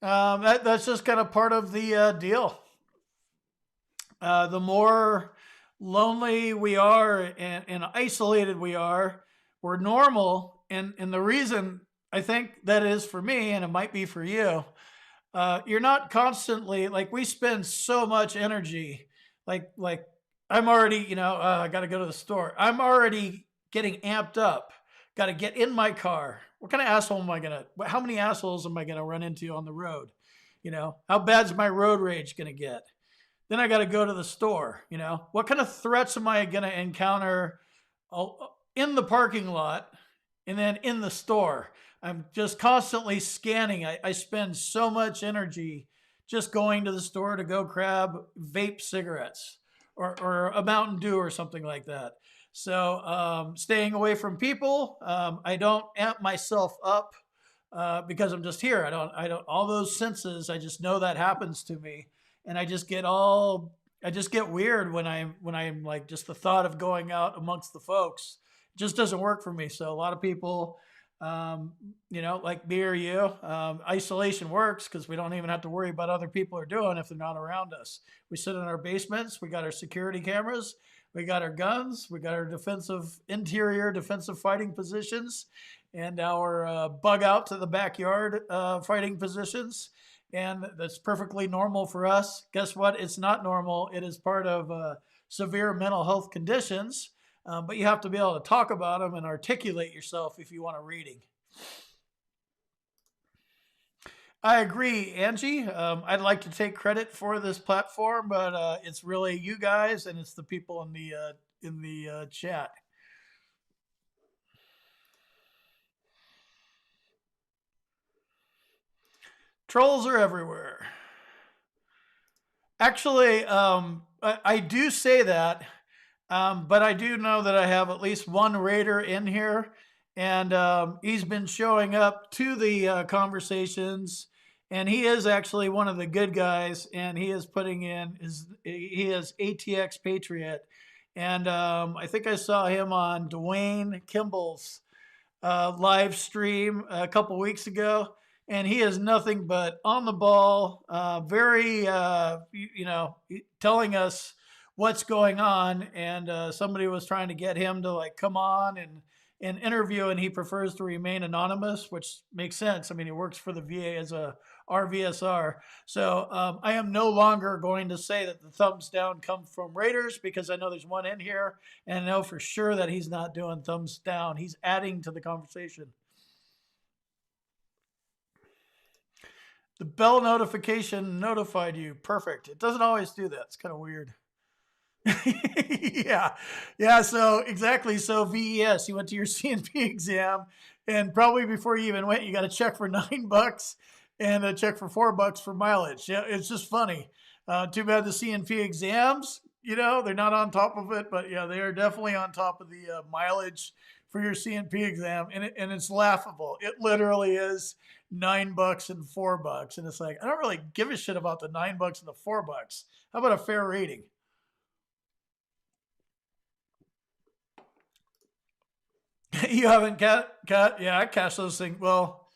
That's just kind of part of the deal. The more lonely we are and isolated we are, we're normal. And the reason I think that is for me, and it might be for you, you're not constantly like we spend so much energy. Like I'm already, I got to go to the store. I'm already getting amped up. Got to get in my car. What kind of asshole am I gonna? How many assholes am I gonna run into on the road? How bad's my road rage gonna get? Then I got to go to the store. What kind of threats am I gonna encounter in the parking lot and then in the store? I'm just constantly scanning. I spend so much energy just going to the store to go grab vape cigarettes or a Mountain Dew or something like that. So staying away from people. I don't amp myself up because I'm just here. All those senses. I just know that happens to me, and I just get weird when I'm like just the thought of going out amongst the folks just doesn't work for me. So a lot of people, like me or you, isolation works because we don't even have to worry about other people are doing if they're not around us. We sit in our basements. We got our security cameras. We got our guns. We got our interior defensive fighting positions, and our bug out to the backyard fighting positions. And that's perfectly normal for us. Guess what? It's not normal. It is part of severe mental health conditions. But you have to be able to talk about them and articulate yourself if you want a reading. I agree, Angie. I'd like to take credit for this platform, but it's really you guys and it's the people in the chat. Trolls are everywhere. Actually, I do say that. But I do know that I have at least one raider in here, and he's been showing up to the conversations, and he is actually one of the good guys, and he is he is ATX Patriot, and I think I saw him on Dwayne Kimball's live stream a couple weeks ago, and he is nothing but on the ball, very, telling us what's going on. And somebody was trying to get him to like come on and interview, and he prefers to remain anonymous, which makes sense. I mean, he works for the VA as a RVSR. So I am no longer going to say that the thumbs down come from Raiders because I know there's one in here, and I know for sure that he's not doing thumbs down. He's adding to the conversation. The bell notification notified you. Perfect. It doesn't always do that. It's kind of weird. Yeah. So exactly. So VES, you went to your CNP exam, and probably before you even went, you got a check for $9 and a check for $4 for mileage. Yeah, it's just funny. Too bad the CNP exams, they're not on top of it, but yeah, they are definitely on top of the mileage for your CNP exam, and it's laughable. It literally is $9 and $4, and it's like I don't really give a shit about the $9 and the $4. How about a fair rating? You haven't yeah, I cash those things. Well,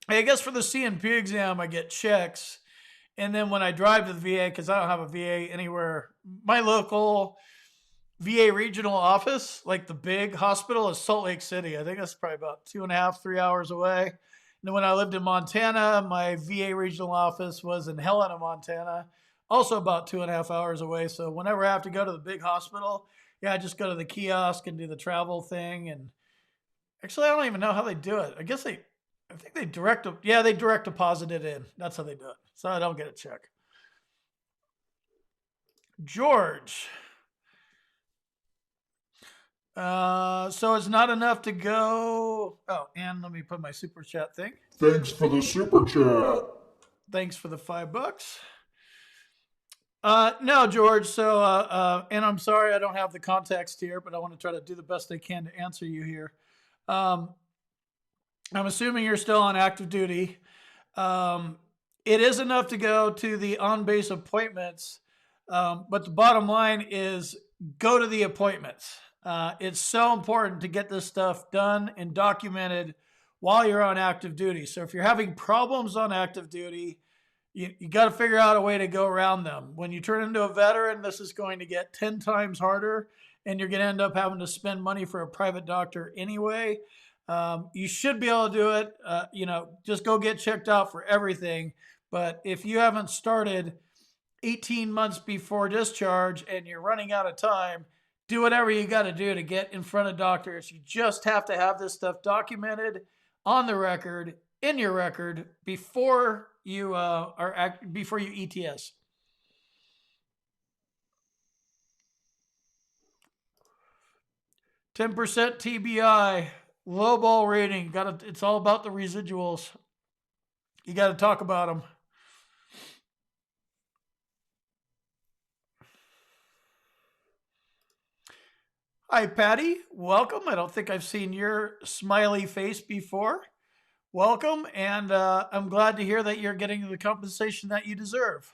I guess for the CNP exam, I get checks. And then when I drive to the VA, because I don't have a VA anywhere, my local VA regional office, like the big hospital, is Salt Lake City. I think that's probably about 2.5, 3 hours away. And then when I lived in Montana, my VA regional office was in Helena, Montana, also about 2.5 hours away. So whenever I have to go to the big hospital, yeah, I just go to the kiosk and do the travel thing. And actually, I don't even know how they do it. I think they direct deposit it in. That's how they do it. So I don't get a check. George. So it's not enough to go. Oh, and let me put my super chat thing. Thanks for the super chat. Thanks for the $5. No, George. So, and I'm sorry I don't have the context here, but I want to try to do the best I can to answer you here. I'm assuming you're still on active duty. It is enough to go to the on-base appointments, but the bottom line is go to the appointments. It's so important to get this stuff done and documented while you're on active duty. So if you're having problems on active duty, you got to figure out a way to go around them. When you turn into a veteran, this is going to get 10 times harder, and you're going to end up having to spend money for a private doctor anyway. You should be able to do it. Just go get checked out for everything. But if you haven't started 18 months before discharge and you're running out of time, do whatever you got to do to get in front of doctors. You just have to have this stuff documented on the record, in your record, before you before you ETS. %, TBI, low ball rating. It's all about the residuals. You got to talk about them. Hi, Patty. Welcome. I don't think I've seen your smiley face before. Welcome, and I'm glad to hear that you're getting the compensation that you deserve.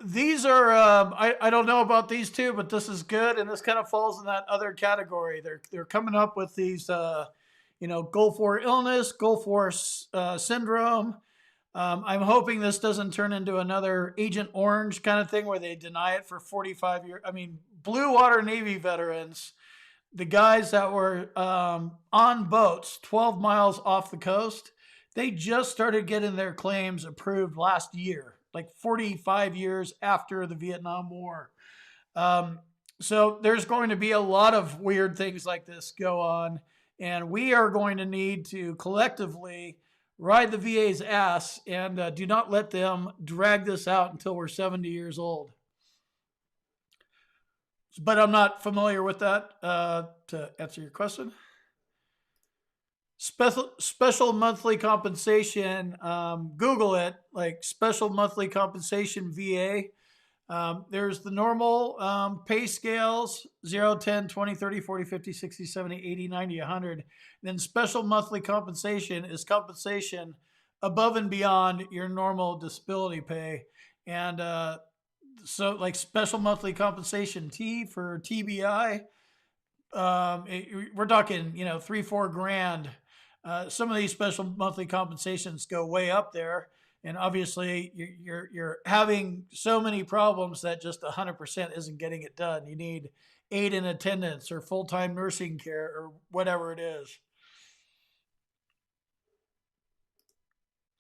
These are I don't know about these two, but this is good, and this kind of falls in that other category. They're coming up with these Gulf War illness, Gulf War syndrome. I'm hoping this doesn't turn into another Agent Orange kind of thing where they deny it for 45 years. I mean, Blue Water Navy veterans, the guys that were on boats 12 miles off the coast, they just started getting their claims approved last year, like 45 years after the Vietnam War. So there's going to be a lot of weird things like this go on, and we are going to need to collectively ride the VA's ass and do not let them drag this out until we're 70 years old. But I'm not familiar with that to answer your question. Special monthly compensation, Google it, like special monthly compensation VA. There's the normal pay scales 0, 10, 20, 30, 40, 50, 60, 70, 80, 90, 100. And then special monthly compensation is compensation above and beyond your normal disability pay. And so, like special monthly compensation T for TBI, we're talking, $3-4 grand. Some of these special monthly compensations go way up there. And obviously, you're having so many problems that just 100% isn't getting it done. You need aid in attendance or full-time nursing care or whatever it is.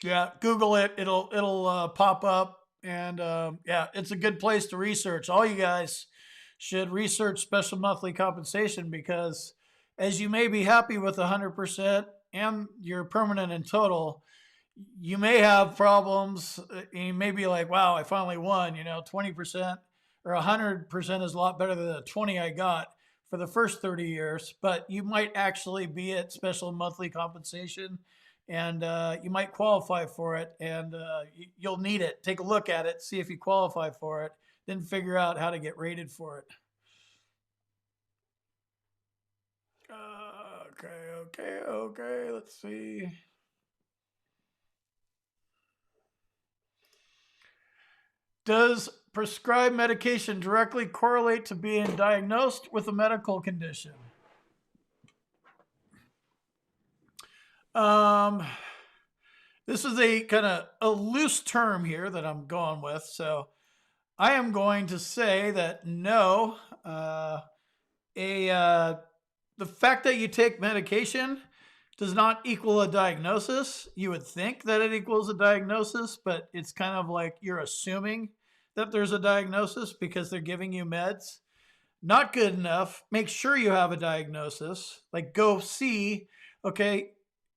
Yeah, Google it. It'll pop up, and it's a good place to research. All you guys should research special monthly compensation because, as you may be happy with 100% and you're permanent in total, you may have problems. You may be like, wow, I finally won, 20% or 100% is a lot better than the 20 I got for the first 30 years, but you might actually be at special monthly compensation and you might qualify for it and you'll need it. Take a look at it, see if you qualify for it, then figure out how to get rated for it. Okay. Let's see. Does prescribed medication directly correlate to being diagnosed with a medical condition? This is a kind of a loose term here that I'm going with. So I am going to say that no, the fact that you take medication does not equal a diagnosis. You would think that it equals a diagnosis, but it's kind of like you're assuming that there's a diagnosis because they're giving you meds. Not good enough. Make sure you have a diagnosis. Like go see, okay,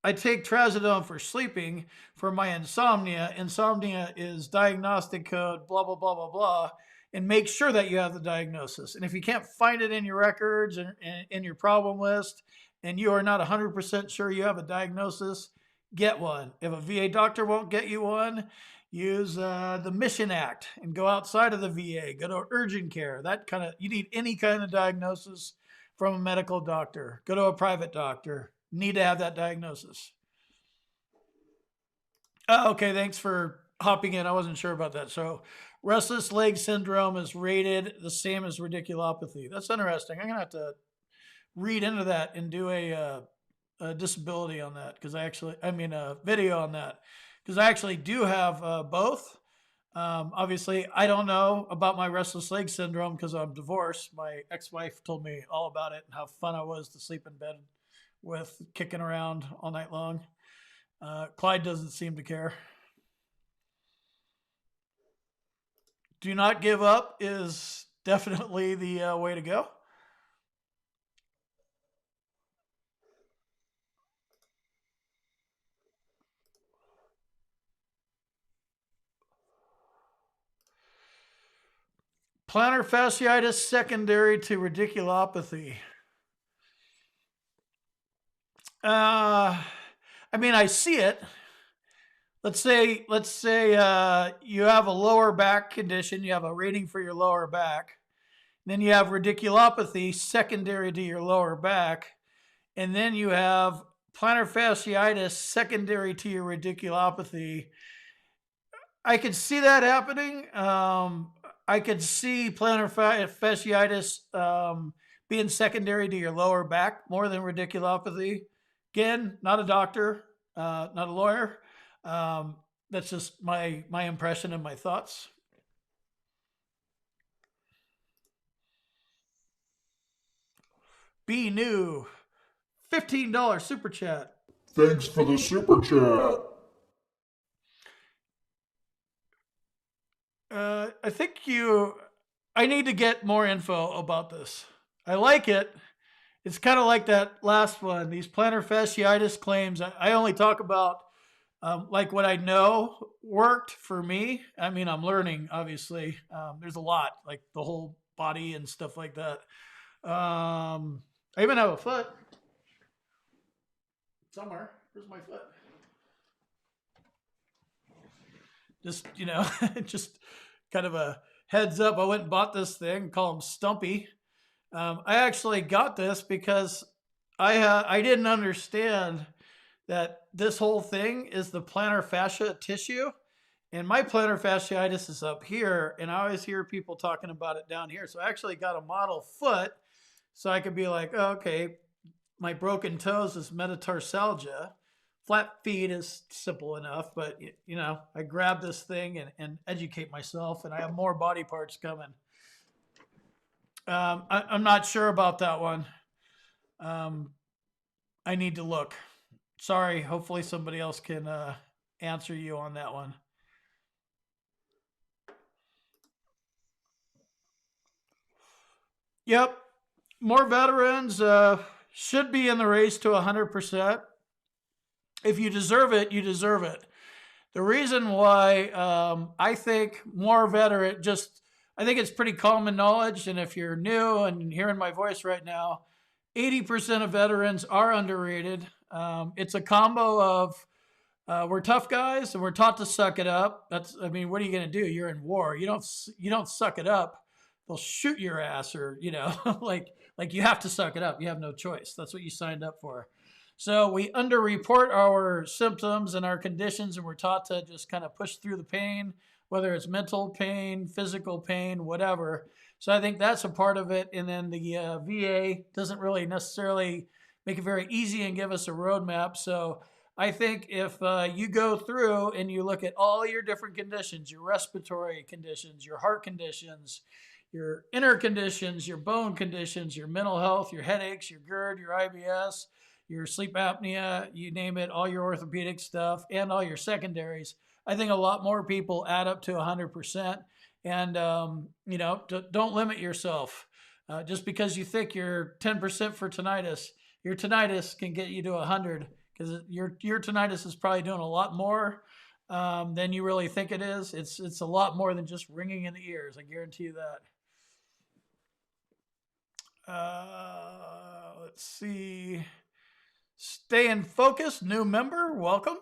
I take trazodone for sleeping for my insomnia. Insomnia is diagnostic code, blah, blah, blah, blah, blah. And make sure that you have the diagnosis. And if you can't find it in your records and in your problem list, and you are not 100% sure you have a diagnosis, get one. If a VA doctor won't get you one, use the Mission Act and go outside of the VA. Go to urgent care. You need any kind of diagnosis from a medical doctor. Go to a private doctor. Need to have that diagnosis. Okay, thanks for hopping in. I wasn't sure about that. So restless leg syndrome is rated the same as radiculopathy. That's interesting. I'm going to have to read into that and do a disability on that because a video on that because I actually do have both. Obviously, I don't know about my restless leg syndrome because I'm divorced. My ex-wife told me all about it and how fun I was to sleep in bed with, kicking around all night long. Clyde doesn't seem to care. Do not give up is definitely the way to go. Plantar fasciitis secondary to radiculopathy. I mean, I see it. Let's say you have a lower back condition. You have a rating for your lower back. Then you have radiculopathy secondary to your lower back. And then you have plantar fasciitis secondary to your radiculopathy. I could see that happening. I could see plantar fasciitis being secondary to your lower back more than radiculopathy. Again, not a doctor, not a lawyer. That's just my impression and my thoughts. Be new, $15 super chat. Thanks for the super chat. I think I need to get more info about this. I like it. It's kind of like that last one. These plantar fasciitis claims. I only talk about like what I know worked for me. I mean, I'm learning, obviously. There's a lot, like the whole body and stuff like that. I even have a foot somewhere. Where's my foot? Just, just kind of a heads up. I went and bought this thing, call him Stumpy. I actually got this because I didn't understand that this whole thing is the plantar fascia tissue. And my plantar fasciitis is up here, and I always hear people talking about it down here. So I actually got a model foot so I could be like, oh, okay, my broken toes is metatarsalgia. Flat feet is simple enough, but I grab this thing and educate myself, and I have more body parts coming. I'm not sure about that one. I need to look. Sorry, hopefully somebody else can answer you on that one. Yep, more veterans should be in the race to 100%. If you deserve it, you deserve it. The reason why I think more veteran, I think it's pretty common knowledge. And if you're new and hearing my voice right now, 80% of veterans are underrated. It's a combo of we're tough guys and we're taught to suck it up. What are you going to do? You're in war. You don't suck it up. They'll shoot your ass, or like you have to suck it up. You have no choice. That's what you signed up for. So we underreport our symptoms and our conditions, and we're taught to just kind of push through the pain, whether it's mental pain, physical pain, whatever. So I think that's a part of it. And then the VA doesn't really necessarily make it very easy and give us a roadmap. So I think if you go through and you look at all your different conditions, your respiratory conditions, your heart conditions, your inner conditions, your bone conditions, your mental health, your headaches, your GERD, your IBS, your sleep apnea, you name it, all your orthopedic stuff, and all your secondaries, I think a lot more people add up to 100%. And, don't limit yourself. Just because you think you're 10% for tinnitus, your tinnitus can get you to 100, because your tinnitus is probably doing a lot more than you really think it is. It's a lot more than just ringing in the ears. I guarantee you that. Let's see. Stay in focus, new member, welcome.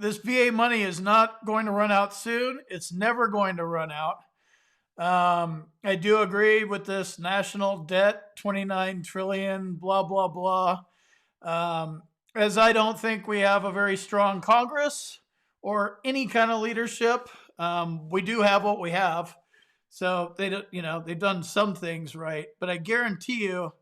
This VA money is not going to run out soon. It's never going to run out. I do agree with this national debt, 29 trillion, blah, blah, blah. As I don't think we have a very strong Congress or any kind of leadership. We do have what we have. So they don't, they've done some things right, but I guarantee you,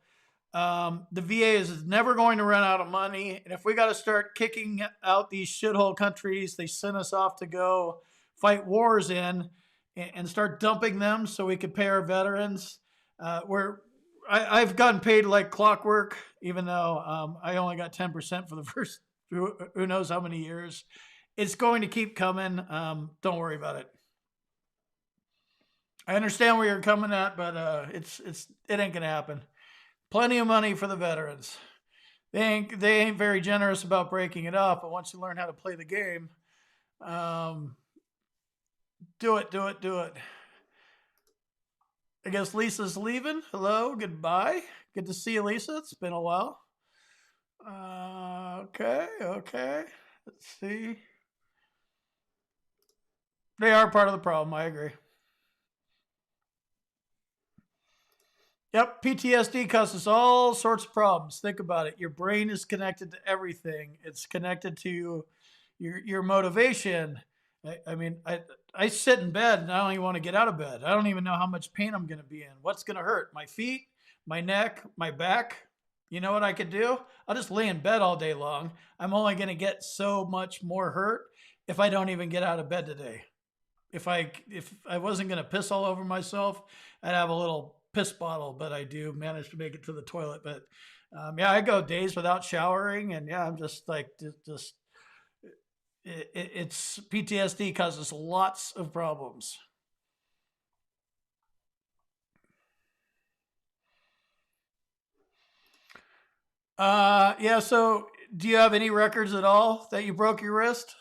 the VA is never going to run out of money. And if we got to start kicking out these shithole countries they sent us off to go fight wars in, and start dumping them so we could pay our veterans, I've gotten paid like clockwork, even though I only got 10% for the first who knows how many years. It's going to keep coming. Don't worry about it. I understand where you're coming at, but it ain't gonna happen. Plenty of money for the veterans. They ain't very generous about breaking it up, but once you learn how to play the game, do it. I guess Lisa's leaving. Hello, goodbye. Good to see you, Lisa. It's been a while. Okay. Let's see. They are part of the problem. I agree. Yep, PTSD causes all sorts of problems. Think about it. Your brain is connected to everything. It's connected to your motivation. I sit in bed and I don't even want to get out of bed. I don't even know how much pain I'm going to be in. What's going to hurt? My feet, my neck, my back. You know what I could do? I'll just lay in bed all day long. I'm only going to get so much more hurt if I don't even get out of bed today. If I wasn't going to piss all over myself, I'd have a little piss bottle, but I do manage to make it to the toilet. But I go days without showering, and I'm just like, it's PTSD causes lots of problems. So do you have any records at all that you broke your wrist?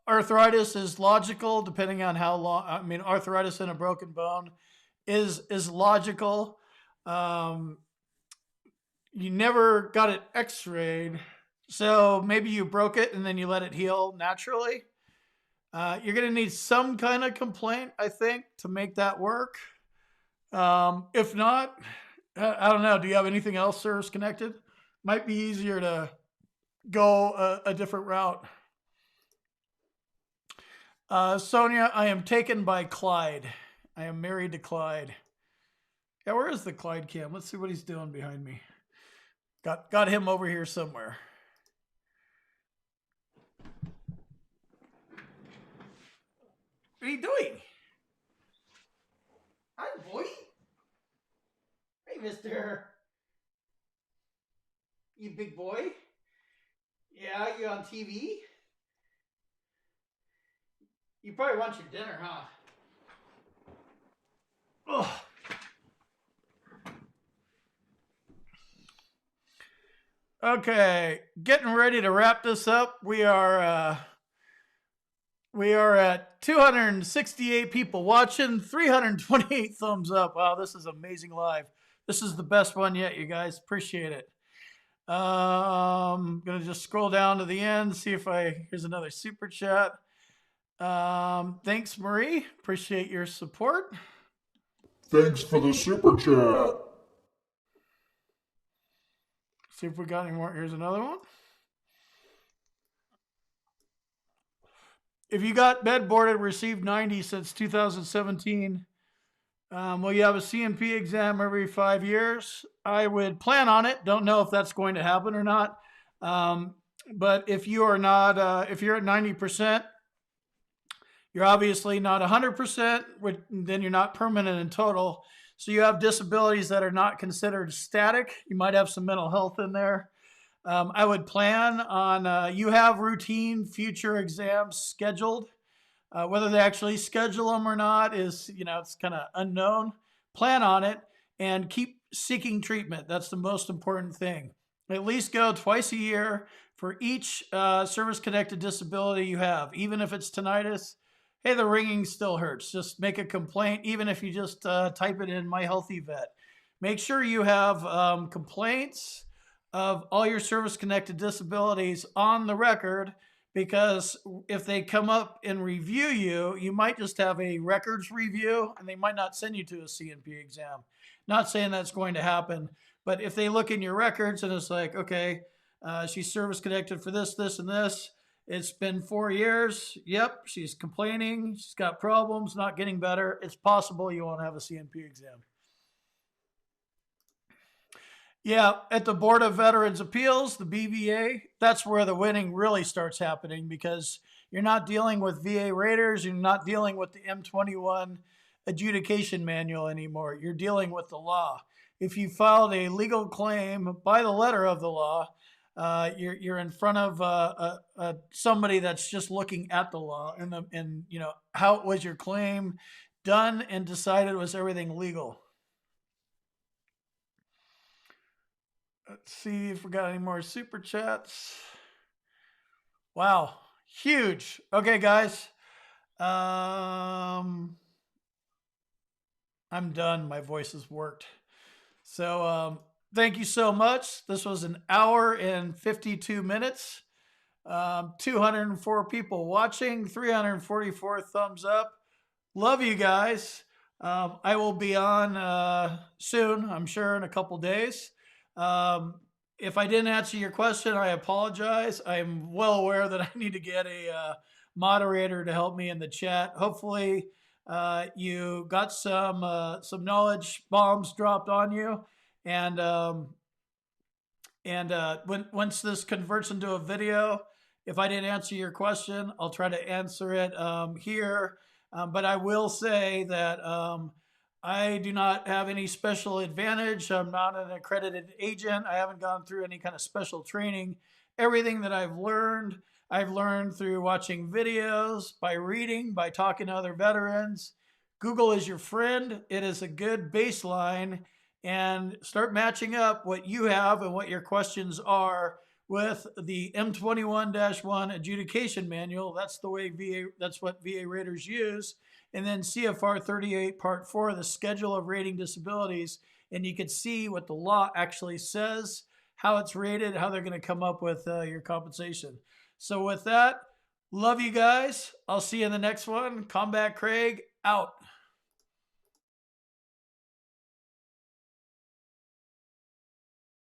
Arthritis is logical depending on how long. Arthritis in a broken bone is logical. You never got it x-rayed, so maybe you broke it and then you let it heal naturally. You're going to need some kind of complaint, I think, to make that work. If not, I don't know. Do you have anything else service connected? Might be easier to go a different route. Sonia, I am taken by Clyde. I am married to Clyde. Yeah, where is the Clyde cam? Let's see what he's doing behind me. Got him over here somewhere. What are you doing? Hi, boy. Hey, mister. You big boy? Yeah, you on TV? You probably want your dinner, huh? Oh. Okay, getting ready to wrap this up. We are at 268 people watching, 328 thumbs up. Wow, this is amazing live. This is the best one yet, you guys. Appreciate it. I'm gonna just scroll down to the end, see if here's another super chat. Thanks, Marie. Appreciate your support. Thanks for the super chat. See if we got any more. Here's another one. If you got bed boarded, received 90 since 2017, will you have a CMP exam every 5 years? I would plan on it. Don't know if that's going to happen or not. But if you are not, if you're at 90%, you're obviously not 100%, then you're not permanent in total. So you have disabilities that are not considered static. You might have some mental health in there. I would plan on, you have routine future exams scheduled. Whether they actually schedule them or not is, it's kind of unknown. Plan on it and keep seeking treatment. That's the most important thing. At least go twice a year for each service-connected disability you have. Even if it's tinnitus, hey, the ringing still hurts. Just make a complaint, even if you just type it in My Healthy Vet. Make sure you have complaints of all your service-connected disabilities on the record, because if they come up and review you, you might just have a records review and they might not send you to a CNP exam. Not saying that's going to happen, but if they look in your records and it's like, okay, she's service connected for this, this, and this, It's been 4 years. Yep, she's complaining. She's got problems, not getting better. It's possible you won't have a CMP exam. Yeah, at the Board of Veterans Appeals, the BVA, that's where the winning really starts happening, because you're not dealing with VA raters. You're not dealing with the M21 Adjudication Manual anymore. You're dealing with the law. If you filed a legal claim by the letter of the law, you're in front of somebody that's just looking at the law and how was your claim done and decided, was everything legal. Let's see if we got any more super chats. Wow, huge. Okay, guys. I'm done. My voice has worked. So thank you so much. This was an hour and 52 minutes. 204 people watching, 344 thumbs up. Love you guys. I will be on soon, I'm sure, in a couple days. If I didn't answer your question, I apologize. I'm well aware that I need to get a moderator to help me in the chat. Hopefully, you got some knowledge bombs dropped on you, and once this converts into a video, if I didn't answer your question, I'll try to answer it here. But I will say that I do not have any special advantage. I'm not an accredited agent. I haven't gone through any kind of special training. Everything that I've learned through watching videos, by reading, by talking to other veterans. Google is your friend. It is a good baseline, and start matching up what you have and what your questions are with the M21-1 Adjudication Manual. That's what VA raters use. And then CFR 38 Part 4, the Schedule of Rating Disabilities. And you can see what the law actually says, how it's rated, how they're going to come up with your compensation. So with that, love you guys. I'll see you in the next one. Combat Craig, out.